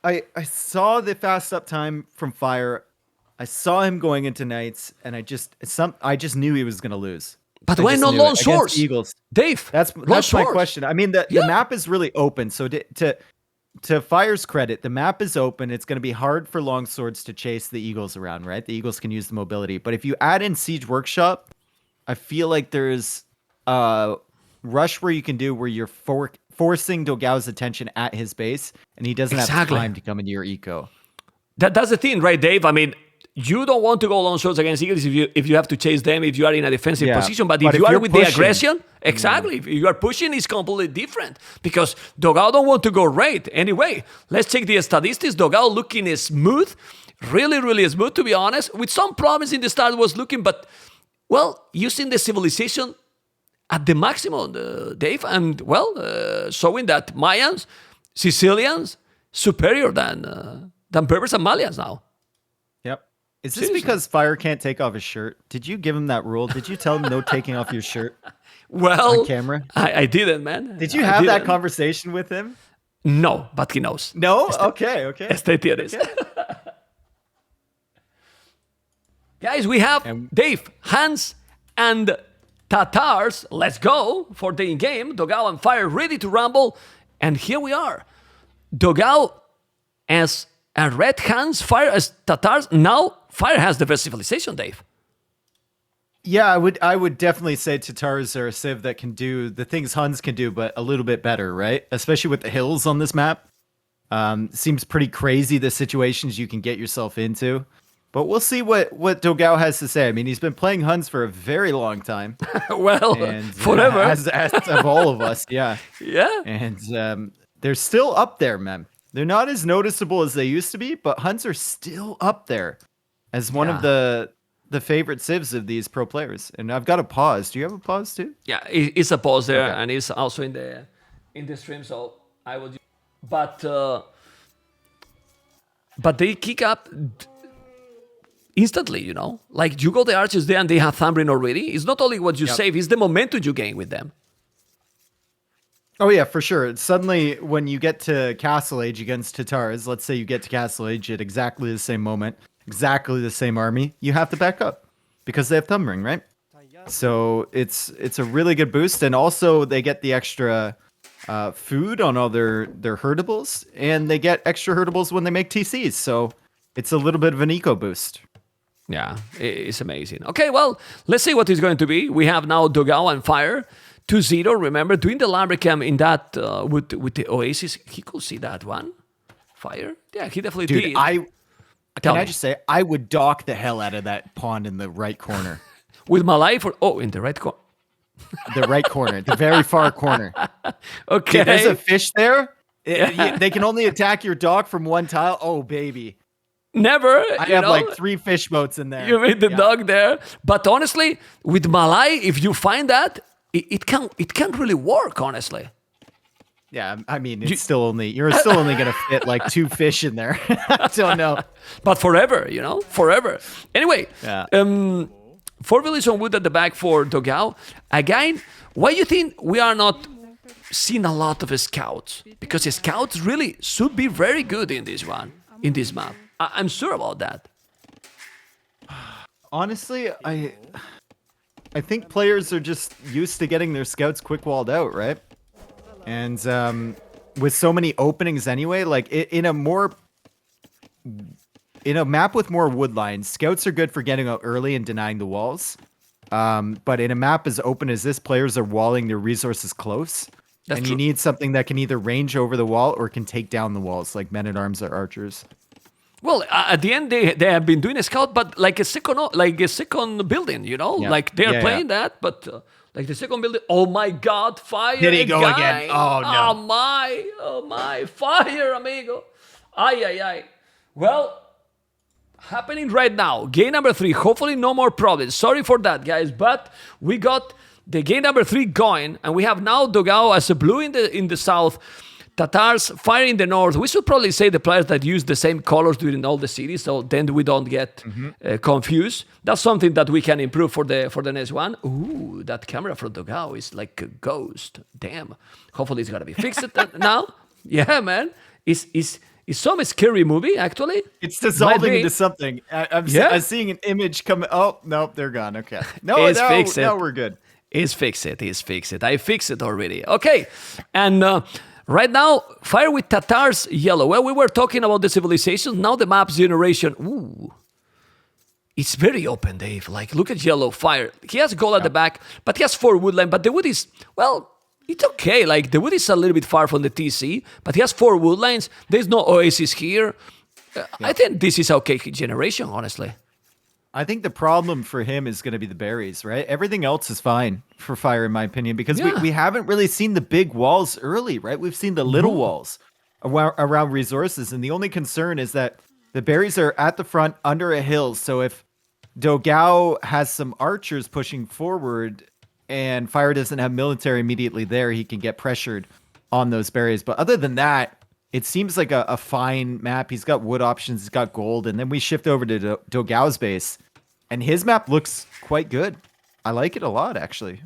I saw the fast up time from Fire. I saw him going into Knights, and I just knew he was gonna lose.
But
I
why
just
not
knew it
lone
against
swords?
Eagles.
Dave,
That's
lone
my
swords.
question. I mean, the map is really open. So to Fire's credit, the map is open. It's going to be hard for longswords to chase the Eagles around, right? The Eagles can use the mobility. But if you add in Siege Workshop, I feel like there's a rush where you can do where you're forcing Dogao's attention at his base, and he doesn't have
Exactly.
time to come into your eco.
That's the thing, right, Dave? I mean, you don't want to go long shots against Eagles if you have to chase them, if you are in a defensive
Yeah.
position. But
But
if
if
you are
you're
with the
pushing-
aggression, exactly. If you are pushing, it's completely different. Because Dogao don't want to go raid. Anyway, let's check the statistics. Dogao looking smooth. Really, really smooth, to be honest. With some problems in the start was looking, but, well, using the civilization at the maximum, Dave. And, well, showing that Mayans, Sicilians, superior than Berbers and Malians now.
Yep. Is this
Seriously.
because Fire can't take off his shirt? Did you give him that rule? Did you tell him no taking off your shirt
Well,
on camera?
I didn't, man.
Did you
I
have that
didn't.
conversation with him?
No, but he knows.
No? Okay.
Stay tuned. Guys, we have
And-
Dave, Hans, and Tatars. Let's go for the in-game. Dogao and Fire ready to rumble. And here we are. Dogao as a red Hans, Fire as Tatars. Now Fire has the best civilization, Dave.
Yeah, I would definitely say Tatars are a civ that can do the things Huns can do, but a little bit better, right? Especially with the hills on this map. Seems pretty crazy the situations you can get yourself into. But we'll see what Dogao has to say. I mean, he's been playing Huns for a very long time.
Well,
And
forever.
As of all of us, yeah.
Yeah.
And they're still up there, man. They're not as noticeable as they used to be, but Huns are still up there as one of the favorite civs of these pro players. And I've got a pause. Do you have a pause too?
Yeah, it's a pause there,
Okay.
and it's also in the stream. So I will, but they kick up instantly. You know, like you got the archers there, and they have Thambrin already. It's not only what you save; it's the momentum you gain with them.
Oh yeah, for sure. Suddenly, when you get to Castle Age against Tatars, let's say you get to Castle Age at exactly the same moment, exactly the same army, you have to back up because they have Thumb Ring, right? So it's a really good boost, and also they get the extra food on all their herdables, and they get extra herdables when they make TCs. So it's a little bit of an eco boost.
Yeah, it's amazing. Okay, well, let's see what it's going to be. We have now Dogao and Fire 2-0. Remember, doing the Lumbercam in that with the Oasis, he could see that one. Fire? Yeah, he definitely
Dude,
did.
Can
me.
I just say, I would dock the hell out of that pond in the right corner.
With my life, in the right corner.
The right corner, the very far corner.
Okay.
Dude, there's a fish there. They can only attack your dock from one tile. Oh, baby.
Never.
I have like 3 fish boats in there.
You made the
Yeah.
dog there. But honestly, with Malai, if you find that, it can't really work, honestly.
Yeah, I mean, you're still only gonna fit like 2 fish in there. I don't know.
But forever, forever. Anyway,
Yeah.
4 village on wood at the back for Dogao. Again, why do you think we are not seeing a lot of scouts? Because the scouts really should be very good in this map. I'm sure about that.
Honestly, I think players are just used to getting their scouts quick walled out, right? And with so many openings anyway, like in in a map with more wood lines, scouts are good for getting out early and denying the walls. But in a map as open as this, players are walling their resources close.
That's
and
true.
you need something that can either range over the wall or can take down the walls, like men-at-arms or archers.
Well, at the end, they have been doing a scout, but like a second building, you know,
Yeah.
like they're
Yeah,
playing that, but like the second building. Oh my God, fire!
Did he
a
go
guy.
again? Oh, no.
Oh my, fire, amigo! Ay ay ay. Well, happening right now. Game number 3. Hopefully, no more problems. Sorry for that, guys, but we got the game number 3 going, and we have now Dogao as a blue in the south. Tatars fire in the north. We should probably say the players that use the same colors during all the cities, so then we don't get confused. That's something that we can improve for the next one. Ooh, that camera from Dogao is like a ghost. Damn. Hopefully it's gonna be fixed now. Yeah, man. It's some scary movie actually.
It's dissolving
be.
into something. I'm seeing an image come. Oh, nope, they're gone. Okay. No,
It's fixed.
no, we're good.
Is fix it. I fixed it already. Okay. And right now, fire with Tatars yellow. Well, we were talking about the civilizations. Now the map's generation. Ooh. It's very open, Dave. Like, look at yellow fire. He has gold at the back, but he has 4 woodland. But the wood is, well, it's okay. Like, the wood is a little bit far from the TC, but he has 4 woodlands. There's no oasis here. I think this is okay generation, honestly.
I think the problem for him is going to be the berries, right? Everything else is fine for fire, in my opinion, because we haven't really seen the big walls early, right? We've seen the little walls around resources, and the only concern is that the berries are at the front under a hill. So if Dogao has some archers pushing forward and fire doesn't have military immediately there, he can get pressured on those berries. But other than that, it seems like a fine map. He's got wood options, he's got gold, and then we shift over to Dogao's base. And his map looks quite good. I like it a lot, actually.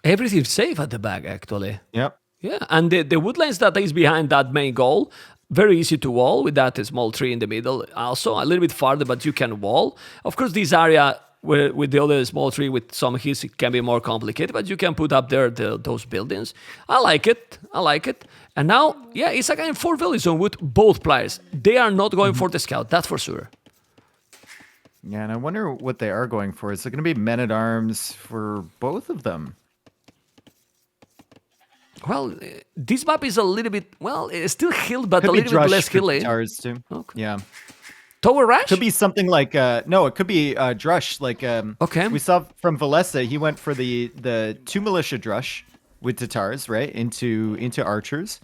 Everything's safe at the back, actually.
Yep.
Yeah, and the woodlands that is behind that main goal, very easy to wall with that small tree in the middle. Also, a little bit farther, but you can wall. Of course, this area with the other small tree with some hills, it can be more complicated, but you can put up there those buildings. I like it. And now, yeah, it's again 4 villages on wood, both players. They are not going for the scout, that's for sure.
Yeah, and I wonder what they are going for. Is it going to be men-at-arms for both of them?
Well, this map is a little bit, well, it's still hilled, but
Could
a
be
little bit
Drush
less
for
hilly.
Tatars too.
Okay.
Yeah.
Tower Rash?
Could be something like no, it could be Drush. Like
Okay.
we saw from Valessa, he went for the 2 militia Drush with Tatars, right? Into archers.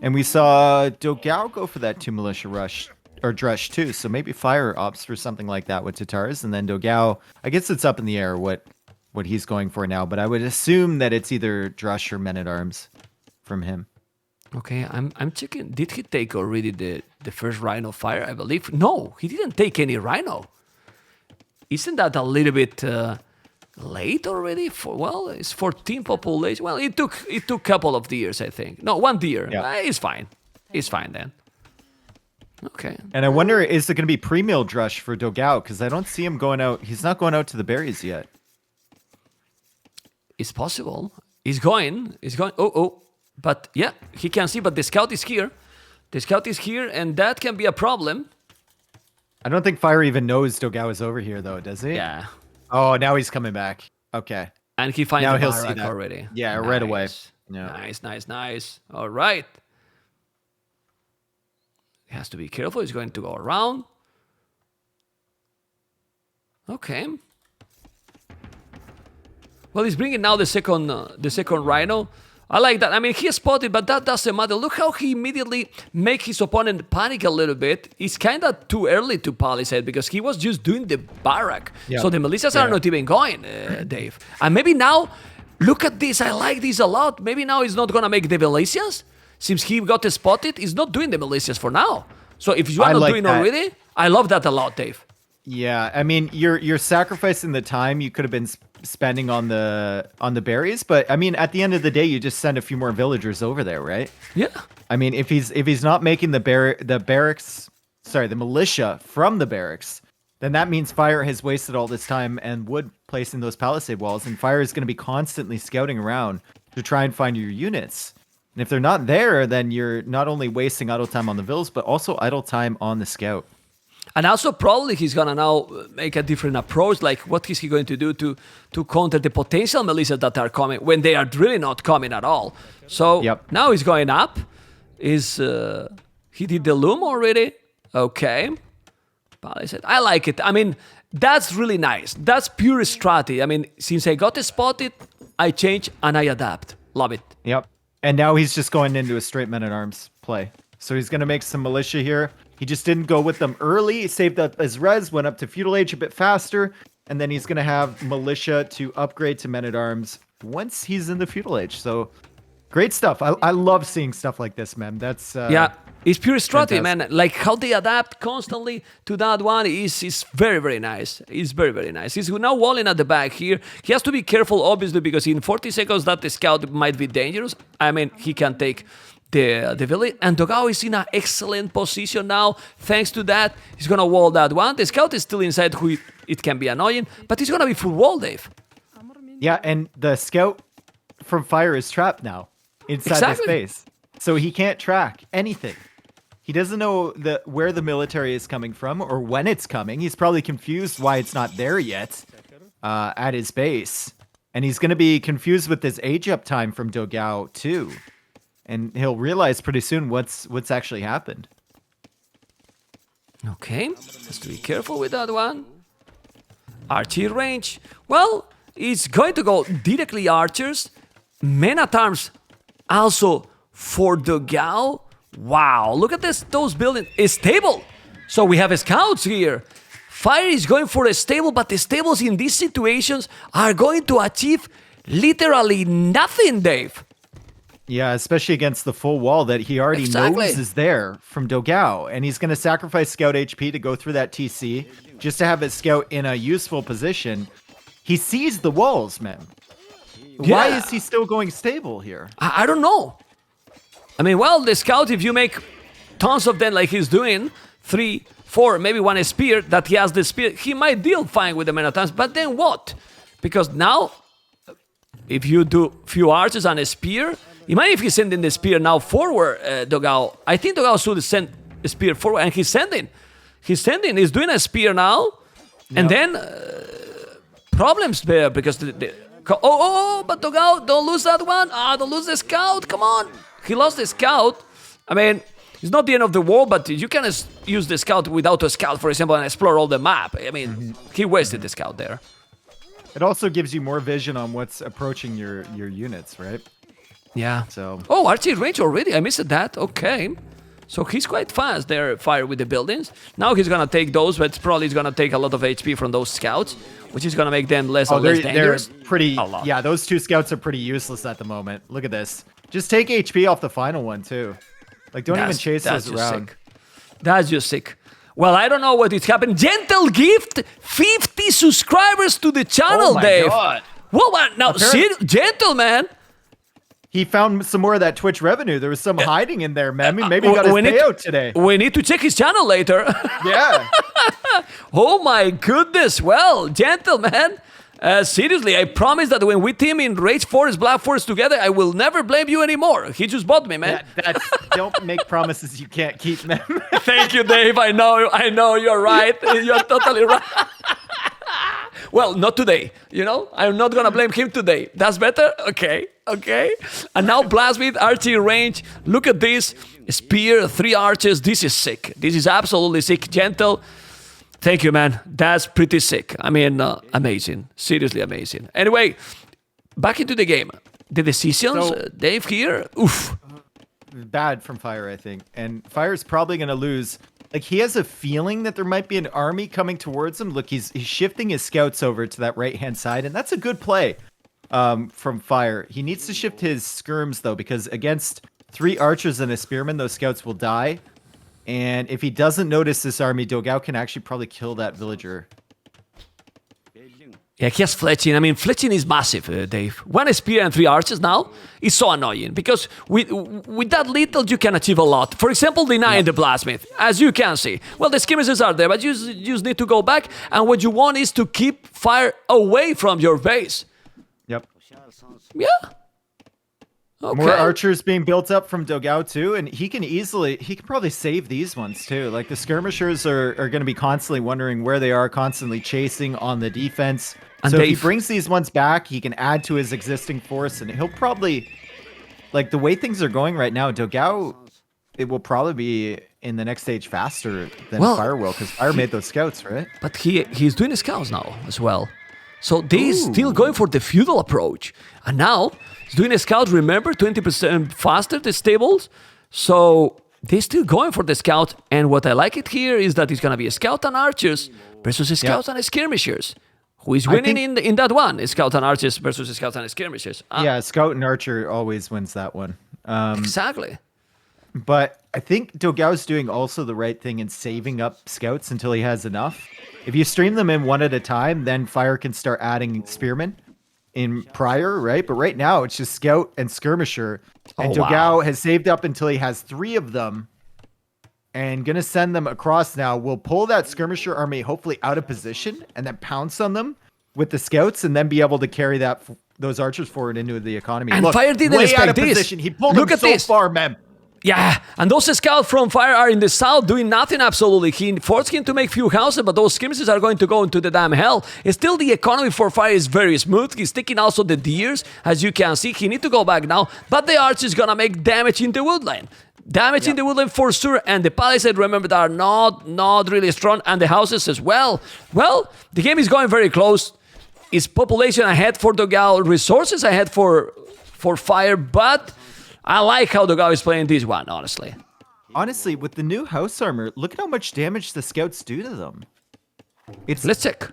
And we saw Dogao go for that 2 militia rush or Drush too. So maybe fire opts for something like that with Tatars, and then Dogao, I guess it's up in the air what he's going for now, but I would assume that it's either Drush or men-at-arms from him.
Okay, I'm checking. Did he take already the first Rhino fire? I believe. No, he didn't take any Rhino. Isn't that a little bit late already? It's 14 population. Well, it took a couple of years, I think. No, 1 year.
Yeah.
It's fine. It's fine then. Okay.
And I wonder, is it going to be pre-mill Drush for Dogao? Because I don't see him going out. He's not going out to the berries yet.
It's possible. He's going. Oh. But yeah, he can see. But the scout is here. And that can be a problem.
I don't think Fire even knows Dogao is over here, though, does he?
Yeah.
Oh, now he's coming back. Okay.
And he finds
Now
the
he'll see
barrack
that.
already.
Yeah, right away.
Nice.
Yeah.
Nice. All right. He has to be careful. He's going to go around. Okay. Well, he's bringing now the second Rhino. I like that. I mean, he spotted, but that doesn't matter. Look how he immediately make his opponent panic a little bit. It's kind of too early to palisade because he was just doing the barrack.
Yeah.
So the militias are not even going, Dave. And maybe now, look at this. I like this a lot. Maybe now he's not going to make the militias. Since he got spotted, he's not doing the militias for now. So if you are not
like
doing
that.
already, I love that a lot, Dave.
Yeah, I mean, you're sacrificing the time you could have been spending on the berries, but I mean, at the end of the day, you just send a few more villagers over there, right?
Yeah.
I mean, if he's not making the militia from the barracks, then that means Fire has wasted all this time and wood placing those palisade walls, and Fire is going to be constantly scouting around to try and find your units. And if they're not there, then you're not only wasting idle time on the vills, but also idle time on the scout.
And also probably he's gonna now make a different approach. Like what is he going to do to counter the potential militias that are coming when they are really not coming at all? So now he's going up. He did the loom already? Okay. Palisade. I like it. I mean, that's really nice. That's pure strategy. I mean, since I got spotted, I change and I adapt. Love it.
Yep. And now he's just going into a straight men-at-arms play. So he's going to make some militia here. He just didn't go with them early. He saved up his res, went up to feudal age a bit faster, and then he's going to have militia to upgrade to men-at-arms once he's in the feudal age. So great stuff. I love seeing stuff like this, man. That's
yeah. It's pure strategy, man. Like how they adapt constantly to that one is very, very nice. It's very, very nice. He's now walling at the back here. He has to be careful, obviously, because in 40 seconds that the scout might be dangerous. I mean, he can take the village. And Dogao is in an excellent position now. Thanks to that, he's going to wall that one. The scout is still inside, it can be annoying, but he's going to be full wall, Dave.
Yeah, and the scout from Fire is trapped now inside the space. So he can't track anything. He doesn't know where the military is coming from or when it's coming. He's probably confused why it's not there yet at his base. And he's going to be confused with this age up time from Dogao too. And he'll realize pretty soon what's actually happened.
Okay, has to be careful with that one. Archery range. Well, it's going to go directly archers. Men-at-arms also for Dogao. Wow, look at this, those buildings. It's stable. So we have scouts here. Fire is going for a stable, but the stables in these situations are going to achieve literally nothing, Dave.
Yeah, especially against the full wall that he already knows is there from Dogao. And he's going to sacrifice scout HP to go through that TC just to have his scout in a useful position. He sees the walls, man.
Yeah.
Why is he still going stable here?
I don't know. I mean, well, the scout, if you make tons of them like he's doing, 3, 4, maybe one spear, that he has the spear, he might deal fine with the men-at-arms, but then what? Because now, if you do few archers and a spear, imagine if he's sending the spear now forward, Dogao. I think Dogao should send a spear forward, and he's sending. He's doing a spear now, and then problems there, because but Dogao, don't lose that one. Don't lose the scout, come on. He lost the scout. I mean, it's not the end of the world, but you can use the scout without a scout, for example, and explore all the map. I mean, he wasted the scout there.
It also gives you more vision on what's approaching your units, right?
Yeah.
So.
Oh, archery range already. I missed that. Okay. So he's quite fast there, Fire, with the buildings. Now he's going to take those, but probably he's going to take a lot of HP from those scouts, which is going to make them less and less dangerous.
They're pretty, yeah, those two scouts are pretty useless at the moment. Look at this. Just take HP off the final one, too. Like, don't even chase those around.
Sick. That's just sick. Well, I don't know what is happening. Gentle gift, 50 subscribers to the channel, Dave. Oh, my God. Well, now, Gentle, man.
He found some more of that Twitch revenue. There was some hiding in there, man. Maybe he got his payout today.
We need to check his channel later.
Yeah.
Oh, my goodness. Well, Gentle, man. Seriously, I promise that when we team in Rage Forest, Black Forest together, I will never blame you anymore. He just bought me, man.
Don't make promises you can't keep, man.
Thank you, Dave. I know, you're right. You're totally right. Well, not today, you know? I'm not gonna blame him today. That's better? Okay. And now Blasmith, archery range. Look at this. Spear, 3 archers. This is sick. This is absolutely sick. Gentle. Thank you, man. That's pretty sick. I mean, amazing. Seriously amazing. Anyway, back into the game. The decisions, Dave, here, oof.
Bad from Fire, I think. And Fire's probably going to lose. Like, he has a feeling that there might be an army coming towards him. Look, he's shifting his scouts over to that right-hand side, and that's a good play from Fire. He needs to shift his skirms, though, because against 3 archers and a spearman, those scouts will die. And if he doesn't notice this army, Dogao can actually probably kill that villager.
Yeah, he has fletching. I mean, fletching is massive, Dave. 1 spear and 3 archers now is so annoying because with that little you can achieve a lot. For example, denying the Blasmith, as you can see. Well, the skirmishes are there, but you just need to go back, and what you want is to keep Fire away from your base.
Yep.
Yeah. Okay.
More archers being built up from Dogao too, and he can probably save these ones too. Like the skirmishers are going to be constantly wondering where they are, constantly chasing on the defense.
And
So if he
Dave-
brings these ones back, he can add to his existing force, and he'll probably, like the way things are going right now, Dogao, it will probably be in the next stage faster than
Well,
Fire will, because Fire made those scouts, right?
But he's doing scouts now as well. So he's still going for the feudal approach. And now he's doing a scout, remember, 20% faster, the stables. So they're still going for the scout. And what I like it here is that it's going to be a scout and archers versus a scout and skirmishers. Who is winning in that one? A scout and archers versus a scout and skirmishers.
Yeah, Scout and Archer always wins that one.
Exactly.
But I think Dogao's doing also the right thing in saving up scouts until he has enough. If you stream them in one at a time, then Fire can start adding spearmen in prior, right? But right now it's just scout and skirmisher. And
Oh,
Dogao
wow.
has saved up until he has 3 of them and gonna send them across now. We'll pull that skirmisher army hopefully out of position and then pounce on them with the scouts and then be able to carry those archers forward into the economy.
And
Look,
Fire didn't
way
expect
out of
this.
position. He pulled
Look
them
at
so
this.
far, man.
Yeah, and those scouts from Fire are in the south doing nothing absolutely. He forced him to make few houses, but those skirmishes are going to go into the damn hell. Still, the economy for Fire is very smooth. He's taking also the deers, as you can see. He need to go back now, but the archer is gonna make damage in the woodland. Damage in the woodland for sure, and the palisade, remember, that are not really strong, and the houses as well. Well, the game is going very close. Is population ahead for Dogao, resources ahead for Fire, but I like how Dogao is playing this one, honestly.
Honestly, with the new house armor, look at how much damage the scouts do to them.
Let's check.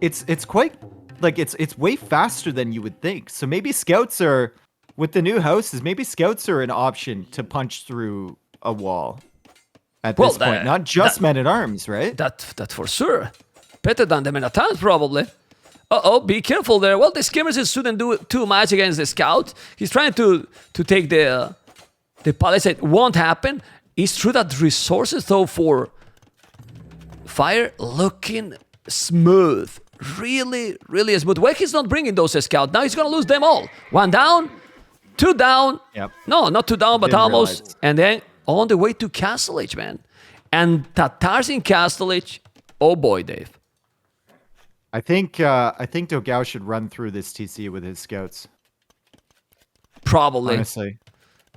It's quite like it's way faster than you would think. So maybe scouts are with the new houses, maybe scouts are an option to punch through a wall at
Well,
this point. Not just men at arms, right?
That for sure. Better than the Menatans, probably. Uh-oh, be careful there. Well, the skirmishers shouldn't do too much against the scout. He's trying to take the palisade. Won't happen. It's true that resources, though, for Fire looking smooth. Really, really smooth. Well, he's not bringing those scouts. Now he's going to lose them all. 1 down, 2 down.
Yep.
No, not 2 down, but
Didn't
almost.
realize.
And then on the way to Castle Age, man. And Tatars in Castle Age. Oh boy, Dave.
I think Dogao should run through this TC with his scouts.
Probably.
Honestly.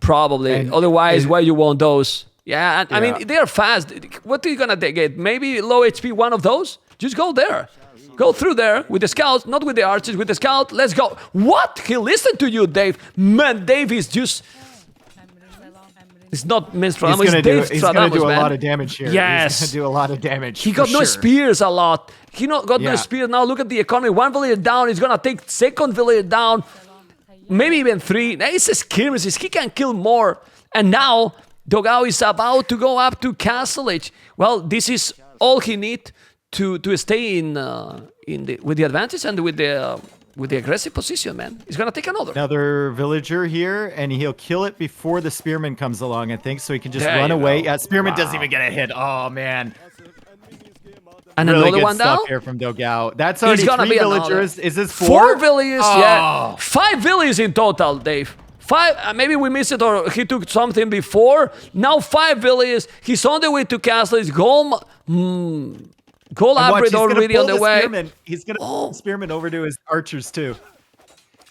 Probably.
And
Otherwise,
it-
why you want those? Yeah, I
Yeah.
mean, they're fast. What are you gonna get? Maybe low HP one of those? Just go there. Go through there with the scouts, not with the archers, with the scout. Let's go. What? He listened to you, Dave. Man, Dave is just... It's not Minstradamus,
He's gonna
it's Dave
he's gonna
Stradamus,
do a
man.
lot of damage here.
Yes.
He's gonna do a lot of damage.
He got
for
no
sure.
spears a lot. He got no
Yeah.
spears. Now look at the economy. 1 villager down. He's gonna take second villager down. Maybe even 3. Now it's a skirmishes. He can kill more. And now Dogao is about to go up to Castle Age. Well, this is all he need to stay with the advantage and with the aggressive position, man. He's gonna take
Another villager here, and he'll kill it before the spearman comes along, I think, so he can just
There
run
you
away.
go.
Yeah, spearman doesn't even get a hit. Oh, man.
And
Really
another
good
one
stuff
down.
here from Dogao. That's already
He's gonna
3
be another.
villagers. Is this
4
4?
villagers,
Oh.
yeah. 5 villagers in total, Dave. 5, maybe we missed it or he took something before. Now 5 villagers. He's on the way to Castle. He's Goal
And watch,
Abrid
he's gonna
already
pull
on the way.
Spearman. He's gonna pull the spearman over to his archers too.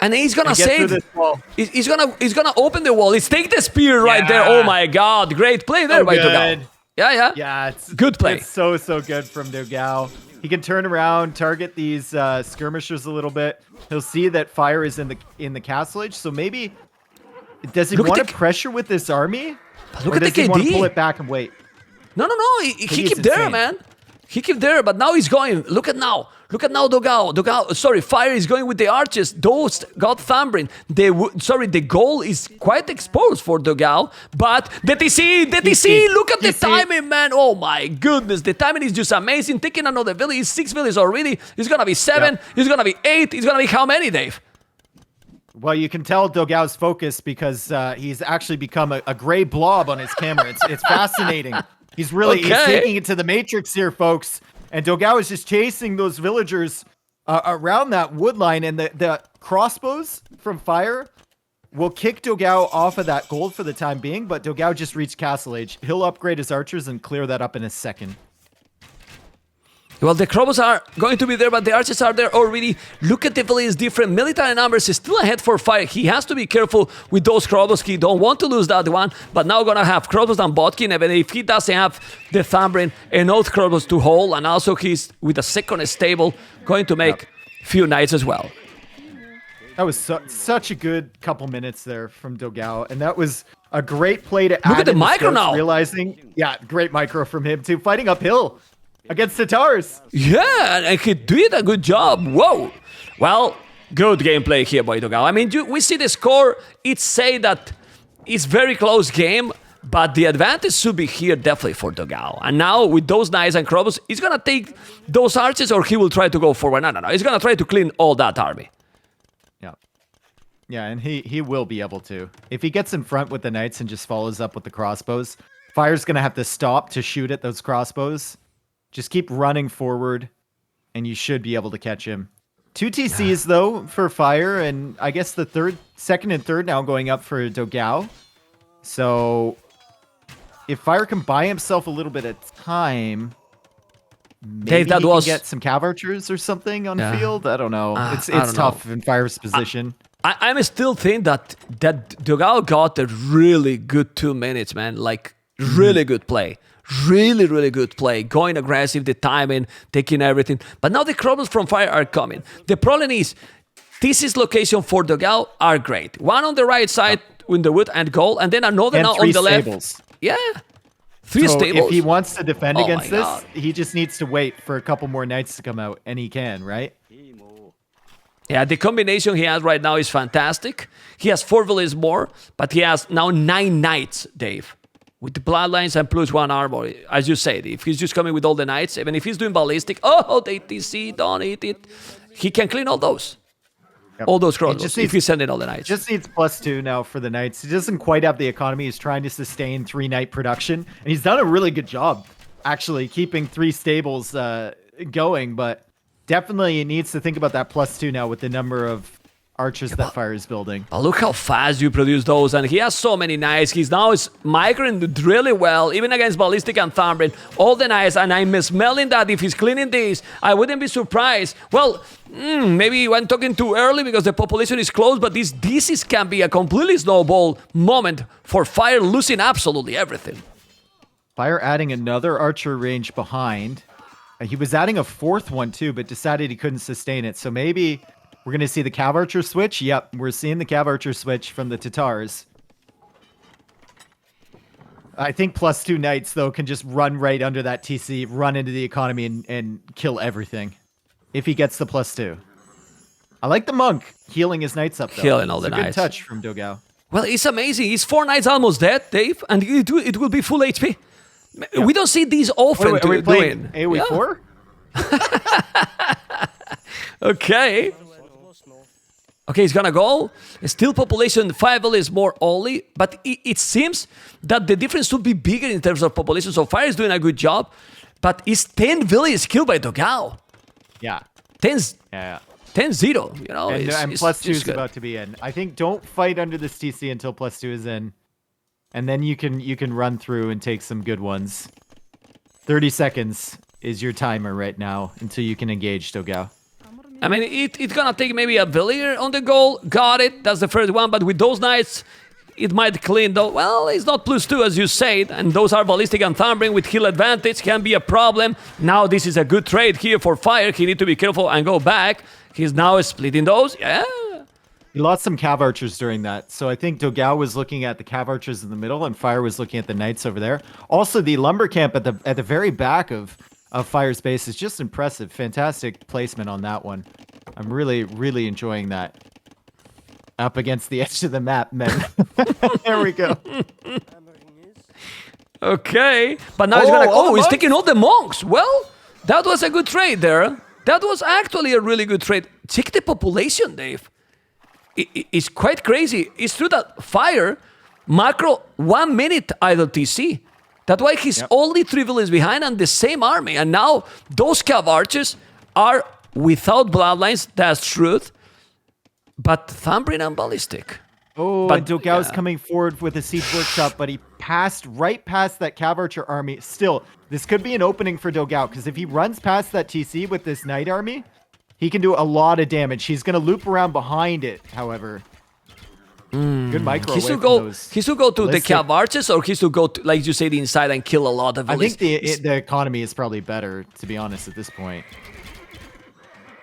And he's gonna
And get through
save.
this wall.
He's gonna open the wall. He's take the spear right there.
Yeah.
Oh my god. Great play there
So
by
good.
Dogao. Yeah.
Yeah, it's
Good play.
It's so good from Dogao. He can turn around, target these skirmishers a little bit. He'll see that fire is in the castle age, so maybe does he
Look at
want
the-
to pressure with this army?
But look
or
at the
does he want to
KD.
pull it back and wait?
No. He
He's
keep there,
insane.
man. He keep there, but now he's going. Look at now, Dogao. Sorry, Fire is going with the archers. Those got Thambrin. The goal is quite exposed for Dogao. But the TC. Look at the
TC.
timing, man. Oh my goodness, the timing is just amazing. Taking another village, 6 villages already. It's gonna be 7.
Yep.
It's gonna be 8. It's gonna be how many, Dave?
Well, you can tell Dogao's focused because he's actually become a gray blob on his camera. It's fascinating. He's
Okay.
taking it to the Matrix here, folks. And Dogao is just chasing those villagers around that wood line, and the crossbows from Fire We'll kick Dogao off of that gold for the time being, but Dogao just reached Castle Age. He'll upgrade his archers and clear that up in a second.
Well, the Krobos are going to be there, but the archers are there already. Look at the village, different military numbers. Is still ahead for Fire. He has to be careful with those Krobos. He don't want to lose that one, but now gonna have Krobos and Botkin. And if he doesn't have the Thumbrin, enough Krobos to hold, and also he's with a second stable, going to make few knights as well.
That was such a good couple minutes there from Dogao, and that was a great play to add
Look at the
in
micro
scouts,
now.
Realizing, great micro from him too, fighting uphill against Tatars.
Yeah, and he did a good job. Whoa. Well, good gameplay here by Dogao. I mean, we see the score. It say that it's very close game, but the advantage should be here definitely for Dogao. And now with those knights and Krobos, he's gonna take those archers, or he will try to go forward. No. He's gonna try to clean all that army.
Yeah, and he will be able to. If he gets in front with the knights and just follows up with the crossbows, Fire's gonna have to stop to shoot at those crossbows. Just keep running forward, and you should be able to catch him. 2 TCs, though, for Fire, and I guess the second and third now going up for Dogao. So, if Fire can buy himself a little bit of time, maybe
Dave,
he can get some cav archers or something on field. I don't know. It's
don't
tough
know.
in Fire's position.
I'm still think that Dogao got a really good 2 minutes, man. Like, really good play. Really, really good play. Going aggressive, the timing, taking everything. But now the Krobos from Fire are coming. The problem is, TC's location for Dogao are great. One on the right side with the wood and gold, and then another
And
now
3
on the
stables.
left. Yeah. 3
So
stables.
if he wants to defend
Oh
against
my
this,
God.
he just needs to wait for a couple more knights to come out, and he can, right?
Yeah, the combination he has right now is fantastic. He has 4 villages more, but he has now 9 knights, Dave. With the bloodlines and plus 1 armor. As you said, if he's just coming with all the knights, even if he's doing ballistic, the TC, don't eat it. He can clean all those.
Yep.
All those
He
crossbows,
just
if
needs-
he's sending all the knights.
Just needs +2 now for the knights. He doesn't quite have the economy. He's trying to sustain 3 knight production, and he's done a really good job, actually, keeping 3 stables going, but definitely he needs to think about that +2 now with the number of archers that Fire is building.
But look how fast you produce those, and he has so many knights. He's now is microing really well, even against Ballistic and Thumbrin. All the knights, and I'm smelling that if he's cleaning this, I wouldn't be surprised. Well, maybe I'm talking too early because the population is close, but this can be a completely snowball moment for Fire losing absolutely everything.
Fire adding another archer range behind. He was adding a 4th one too, but decided he couldn't sustain it. So maybe we're going to see the cav archer switch. Yep, we're seeing the cav archer switch from the Tatars. I think +2 knights, though, can just run right under that TC, run into the economy, and kill everything. If he gets the +2. I like the monk healing his knights up, though.
Healing all the
It's a
knights.
good touch from Dogao.
Well, it's amazing. He's 4 knights almost dead, Dave, and it will be full HP. We don't see these often
Wait, are we playing
doing.
AoE 4?
Okay. Okay, he's gonna go. Still population 5 is more only, but it seems that the difference should be bigger in terms of population. So Fire is doing a good job, but it's 10 villages killed by Dogao.
Yeah.
10,
Yeah.
10-0, you know.
And,
it's,
and
it's
+2 is
good.
about to be in. I think don't fight under this TC until +2 is in. And then you can run through and take some good ones. 30 seconds is your timer right now until you can engage Dogao.
I mean, it's gonna take maybe a villager on the goal. Got it. That's the first one. But with those knights, it might clean though. Well, it's not +2 as you said, and those are Ballistic and Thumbring with heal advantage can be a problem. Now this is a good trade here for Fire. He need to be careful and go back. He's now splitting those. Yeah.
He lost some cav archers during that. So I think Dogao was looking at the cav archers in the middle and Fire was looking at the knights over there. Also, the lumber camp at the very back of Fire's base is just impressive. Fantastic placement on that one. I'm really, really enjoying that. Up against the edge of the map, man. There we go.
Okay. But now he's gonna.
all the
He's
monks?
taking all the monks. Well, that was a good trade there. That was actually a really good trade. Check the population, Dave. It's quite crazy. It's true that Fire macro 1 minute idle TC. That's why he's only 3 villages behind and the same army. And now those cav archers are without bloodlines. That's truth. But Thumbrin and Ballistic.
Oh,
But,
and Dogao's
yeah.
coming forward with a siege workshop, but he passed right past that Cav Archer army. Still, this could be an opening for Dogao, because if he runs past that TC with this Knight army, he can do a lot of damage. He's going to loop around behind it, however. Good micro
He
away
should
from
go.
those
He should go to the
ballistic-
Cav Archers, or he should go to, like you say, the inside and kill a lot of
I think
ballistic.
the economy is probably better, to be honest, at this point.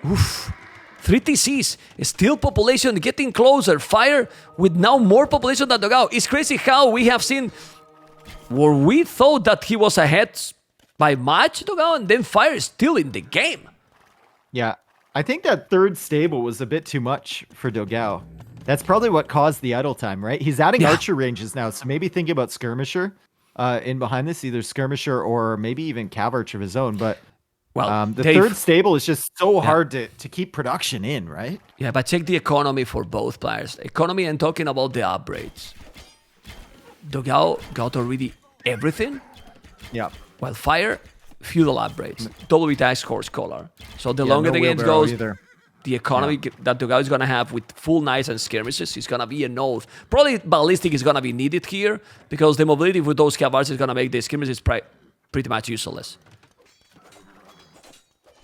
3 TCs, still population getting closer. Fire with now more population than Dogao. It's crazy how we have seen where we thought that he was ahead by much, Dogao, and then Fire is still in the game.
Yeah, I think that third stable was a bit too much for Dogao. That's probably what caused the idle time, right? He's adding
Yeah.
archer ranges now, so maybe thinking about skirmisher in behind this, either skirmisher or maybe even cav archer of his own. But
Well,
the
Dave,
third stable is just so hard to keep production in, right?
yeah, but check the economy for both players. Economy and talking about the upgrades. Dogao got already everything,
Yeah.
while Fire, feudal upgrades. Double with Ice Horse Collar. So the
Yeah,
longer
no
the game
wheelbarrow
goes,
either.
the economy that Dogao is going to have with full knights and skirmishes is going to be an oath. Probably ballistic is going to be needed here, because the mobility with those cavalry is going to make the skirmishes pretty much useless.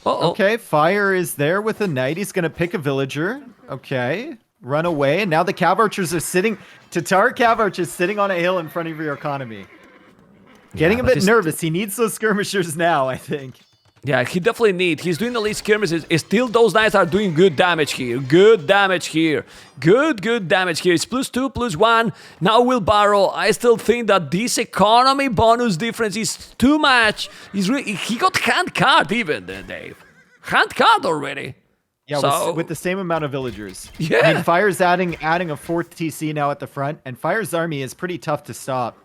Uh-oh.
Okay, Fire is there with a knight. He's going to pick a villager. Okay, run away. And now the cav archers are sitting. Tatar cav archers sitting on a hill in front of your economy. Getting a
but
bit
this-
nervous. He needs those skirmishers now, I think.
Yeah, he definitely needs. He's doing the least skirmishes. Still, those knights are doing good damage here. Good damage here. Good damage here. It's +2, +1. Now wheelbarrow. I still think that this economy bonus difference is too much. He got hand card even, Dave. Hand card already.
Yeah,
So-
with the same amount of villagers.
Yeah.
I mean, Fire's adding a fourth TC now at the front, and Fire's army is pretty tough to stop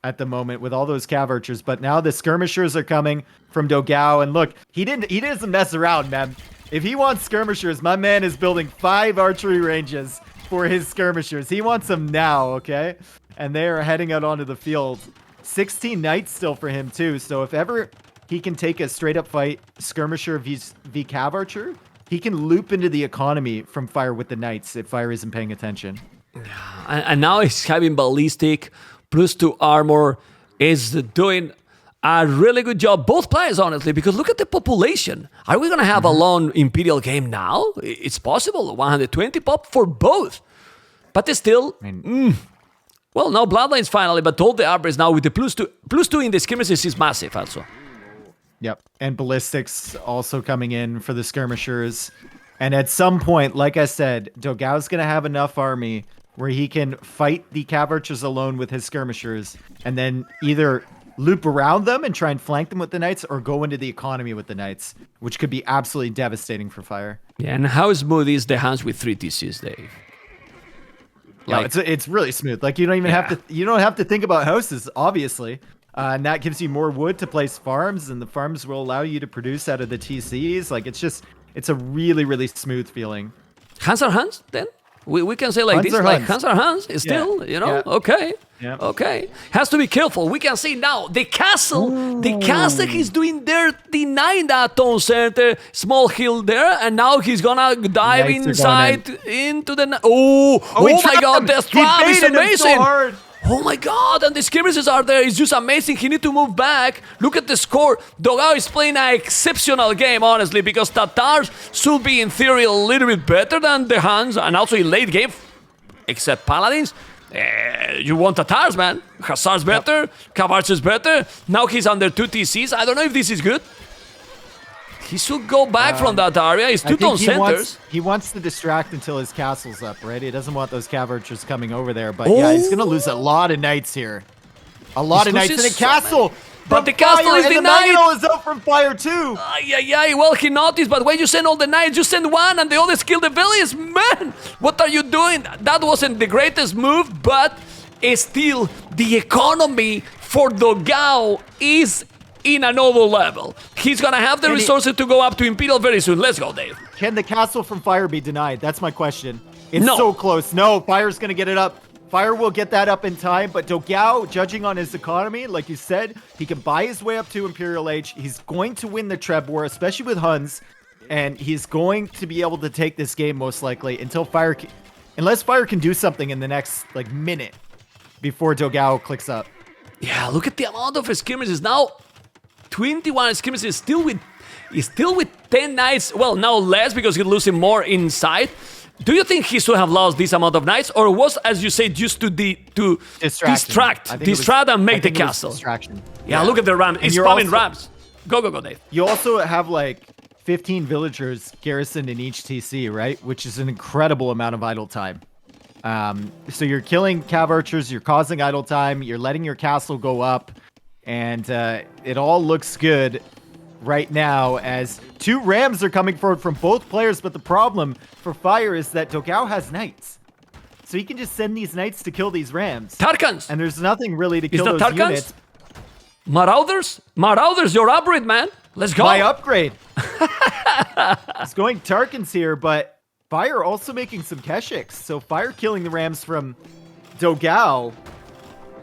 at the moment with all those cav archers. But now the skirmishers are coming from Dogao, and look, he doesn't mess around, man. If he wants skirmishers, my man is building 5 archery ranges for his skirmishers. He wants them now, okay? And they are heading out onto the field. 16 knights still for him too. So if ever he can take a straight up fight skirmisher v cav archer, he can loop into the economy from Fire with the knights if Fire isn't paying attention.
And now he's having ballistic, +2 armor, is doing a really good job. Both players, honestly, because look at the population. Are we going to have a long Imperial game now? It's possible. 120 pop for both. But it's still, well, no Bloodlines finally, but all the upgrades now with the +2 in the skirmishes is massive also.
Yep. And ballistics also coming in for the skirmishers. And at some point, like I said, Dogao's going to have enough army where he can fight the cav archers alone with his skirmishers and then either loop around them and try and flank them with the knights or go into the economy with the knights, which could be absolutely devastating for Fire.
Yeah, and how smooth is the hands with 3 TCs, Dave?
Yeah, it's really smooth. Like you don't even have to think about houses, obviously. And that gives you more wood to place farms, and the farms will allow you to produce out of the TCs. Like it's a really, really smooth feeling.
Hands are hands, then? We can say like
Hands
this,
are
like
hands.
hands are hands, still,
Yeah, yeah.
okay.
Yeah.
Okay. Has to be careful. We can see now the castle is doing their denying that town center, small hill there, and now he's gonna dive
Knights are
inside
going
into the. Oh
he
my
trapped
god,
him!
this
He
trap is
baited him so
amazing.
hard.
Oh my god, and the skirmishes are there. It's just amazing. He need to move back. Look at the score. Dogao is playing an exceptional game, honestly, because Tatars should be in theory a little bit better than the Huns, and also in late game, except Paladins. You want Tatars, man. Hussars better, Cavarches better. Now he's under 2 TCs. I don't know if this is good. He should go back from that area. It's 2 town centers.
He wants to distract until his castle's up, right? He doesn't want those cav archers coming over there. But yeah, he's gonna lose a lot of knights here. A lot of knights in
loses
a
so
castle.
many. But the castle is
and the
denied.
Nino is out from Fire too.
Yeah, well, he noticed, but when you send all the knights, you send one and the others kill the villains. Man, what are you doing? That wasn't the greatest move, but still, the economy for Dogao is in another level. He's gonna have the
And
resources to go up to Imperial very soon. Let's go, Dave.
Can the castle from Fire be denied? That's my question. It's
No.
so close. No, Fire's gonna get it up. Fire will get that up in time, but Dogao, judging on his economy, like you said, he can buy his way up to Imperial Age. He's going to win the Treb War, especially with Huns, and he's going to be able to take this game most likely until Fire Unless Fire can do something in the next like minute before Dogao clicks up.
Yeah, look at the amount of skirmishes now. 21 skirmishes still with 10 knights. Well, now less because he's losing more inside. Do you think he should have lost this amount of knights, or was, as you said, just to distract and make the castle?
Distraction.
Yeah, look at the ram. He's spamming rams. Go, Dave.
You also have like 15 villagers garrisoned in each TC, right? Which is an incredible amount of idle time. So you're killing cav archers, you're causing idle time, you're letting your castle go up, and it all looks good right now as 2 rams are coming forward from both players. But the problem for Fire is that Dogao has knights, so he can just send these knights to kill these rams.
Tarkans!
And there's nothing really to kill
that
those
Tarkans?
units.
Marauders, your upgrade, man. Let's go.
My upgrade. It's going Tarkans here, but Fire also making some Keshiks. So Fire killing the rams from Dogao.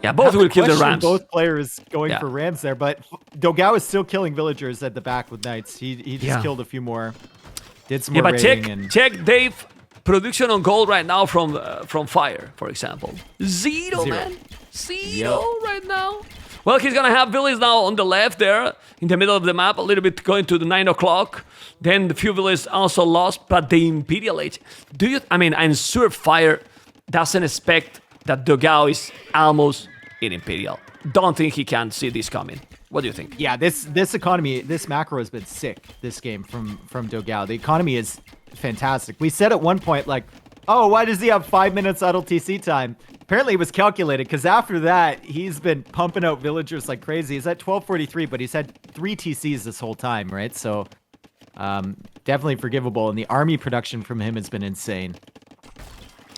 Yeah, both will kill the rams.
Both players going for rams there, but Dogao is still killing villagers at the back with knights. He just killed a few more. Did some more
but
raiding
check Dave production on gold right now from Fire, for example. Zero, man. Zero right now. Well, he's gonna have villages now on the left there, in the middle of the map, a little bit going to the 9 o'clock. Then the few villages also lost, but the Imperial Age. I'm sure Fire doesn't expect that Dogao is almost in Imperial. Don't think he can see this coming. What do you think?
Yeah, this economy, this macro has been sick, this game from Dogao. The economy is fantastic. We said at one point, like, oh, why does he have 5 minutes idle TC time? Apparently it was calculated, because after that, he's been pumping out villagers like crazy. He's at 1243, but he's had 3 TCs this whole time, right? So, definitely forgivable. And the army production from him has been insane.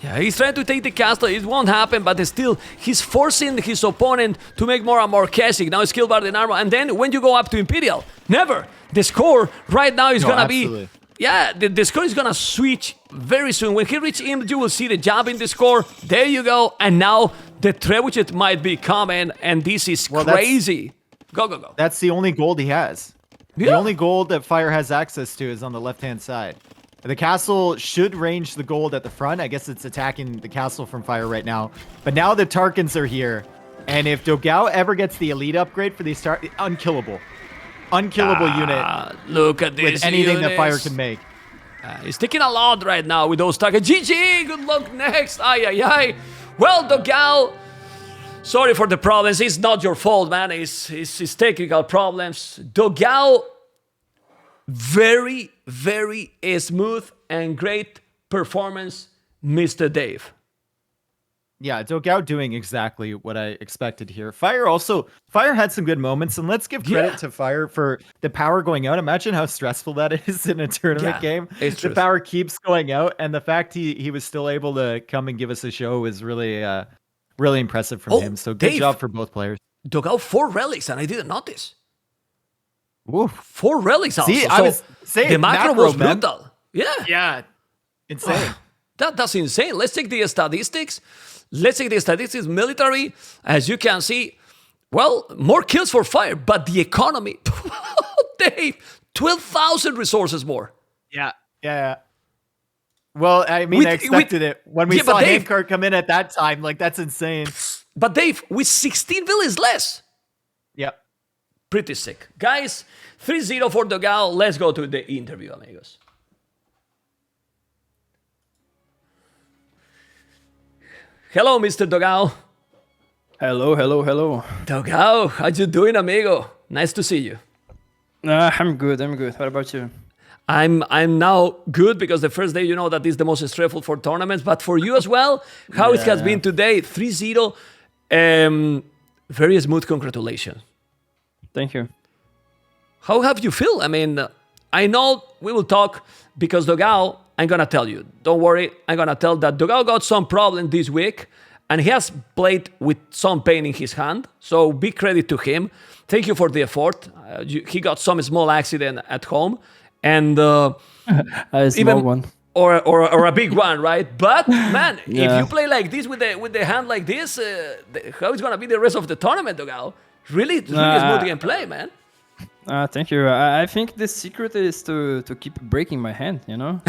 Yeah, he's trying to take the castle. It won't happen, but still, he's forcing his opponent to make more and more Keshic. Now skill bar and armor. And then when you go up to Imperial, never. The score right now is gonna be... Yeah, the score is gonna switch very soon. When he reaches him, you will see the jump in the score. There you go. And now the trebuchet might be coming, and this is crazy. Go.
That's the only gold he has.
Yeah.
The only gold that Fire has access to is on the left-hand side. The castle should range the gold at the front. I guess it's attacking the castle from Fire right now. But now the Tarkans are here. And if Dogao ever gets the elite upgrade for these unkillable. Unkillable unit.
Look at this
with anything
units.
that Fire can make.
He's taking a lot right now with those Tarkans. GG! Good luck next. Ay. Well, Dogao, sorry for the problems. It's not your fault, man. It's technical problems. Dogao, very, very smooth and great performance, Mr. Dave.
Yeah, Dogao doing exactly what I expected here. Fire had some good moments, and let's give credit to Fire for the power going out. Imagine how stressful that is in a tournament game. The power keeps going out, and the fact he was still able to come and give us a show is really really impressive from him. So good job for both players.
Dogao 4 relics, and I didn't notice.
Oof.
4 relics also.
See, I was saying
the macro was brutal.
Yeah. Insane.
That's insane. Let's take the statistics. Military, as you can see, well, more kills for Fire, but the economy, Dave, 12,000 resources more.
Yeah. Well, I mean, I expected it. When we saw Handcart come in at that time, like, that's insane.
But Dave, with 16 villages less.
Yep.
Pretty sick. Guys, 3-0 for Dogao. Let's go to the interview, amigos. Hello, Mr. Dogao.
Hello.
Dogao, how you doing, amigo? Nice to see you.
I'm good. What about you?
I'm now good because the first day, you know, that is the most stressful for tournaments, but for you as well, how it has been today, 3-0, very smooth, congratulations.
Thank you.
How have you feel? I mean, I know we will talk because Dogao, I'm gonna tell you, don't worry, I'm gonna tell that Dogao got some problem this week and he has played with some pain in his hand, so big credit to him. Thank you for the effort. He got some small accident at home, and
a small one.
Or a big one, right? But man, if you play like this with the hand like this, how is gonna be the rest of the tournament, Dogao? Really smooth gameplay, man.
Thank you. I think the secret is to keep breaking my hand, you know?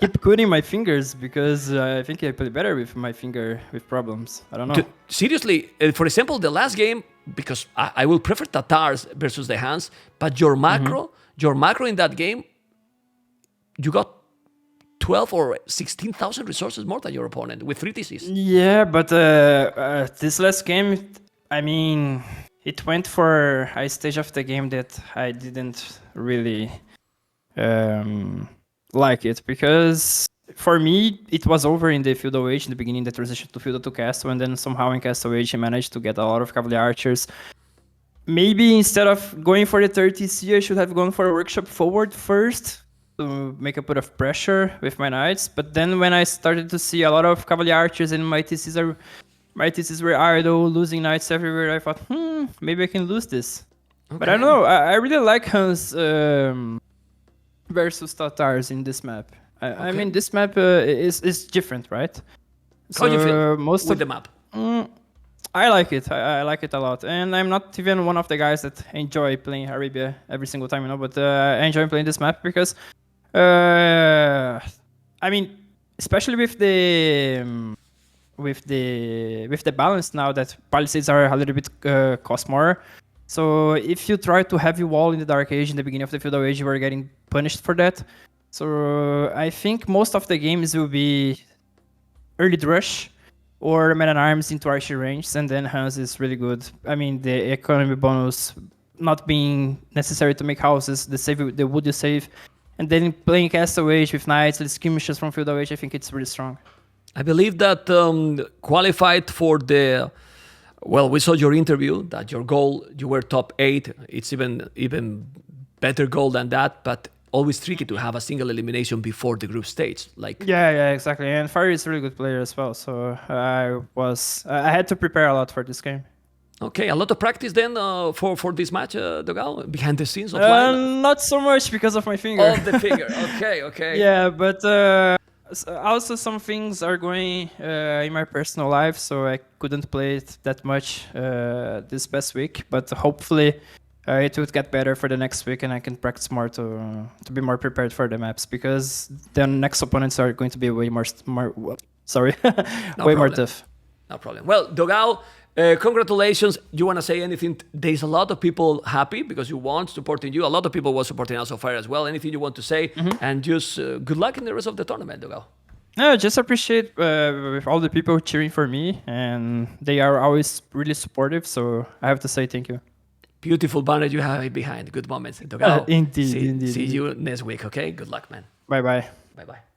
keep cutting my fingers because I think I play better with my finger with problems. I don't know.
Seriously, for example, the last game, because I will prefer Tatars versus the Hans, but your macro in that game, you got 12 or 16,000 resources more than your opponent with 3 TCs.
Yeah, but this last game, I mean, it went for a stage of the game that I didn't really like it because for me it was over in the Feudal Age in the beginning, the transition to Feudal to Castle, and then somehow in Castle Age I managed to get a lot of Cavalry Archers. Maybe instead of going for the 30C, I should have gone for a Workshop Forward first to make a bit of pressure with my knights. But then when I started to see a lot of Cavalry Archers and my TCs were idle, losing knights everywhere, I thought, maybe I can lose this. Okay. But I don't know, I really like Hans versus Tatars in this map. I mean, this map is different, right?
How do you feel with the map?
I like it. I like it a lot. And I'm not even one of the guys that enjoy playing Arabia every single time, but I enjoy playing this map because, I mean, especially with the balance now that Palisades are a little bit cost more. So if you try to heavy wall in the Dark Age in the beginning of the Feudal Age, you are getting punished for that. So I think most of the games will be early Drush or Man-at-Arms into Archery range, and then Hans is really good. I mean, the economy bonus not being necessary to make houses, the wood you save, and then playing Castle Age with knights, the skirmishes from Feudal Age, I think it's really strong.
I believe that qualified for the... Well, we saw your interview, that your goal, you were top 8. It's even better goal than that, but always tricky to have a single elimination before the group stage.
Yeah, exactly. And Fire is a really good player as well, so I had to prepare a lot for this game.
Okay, a lot of practice then for this match, Dogal, behind the scenes offline?
Not so much because of my finger.
Of the finger, okay.
Yeah, but also some things are going in my personal life, so I couldn't play it that much this past week, but hopefully it would get better for the next week and I can practice more to be more prepared for the maps, because the next opponents are going to be way more tough.
No problem. Well, Dogal, congratulations. You want to say anything? There's a lot of people happy because you won, supporting you. A lot of people were supporting us so far as well. Anything you want to say? And just good luck in the rest of the tournament, Dogal.
No, just appreciate with all the people cheering for me, and they are always really supportive, so I have to say thank you.
Beautiful banner you have behind. Good moments, Dogal.
Indeed.
See you next week, okay? Good luck, man.
Bye-bye.
Bye-bye.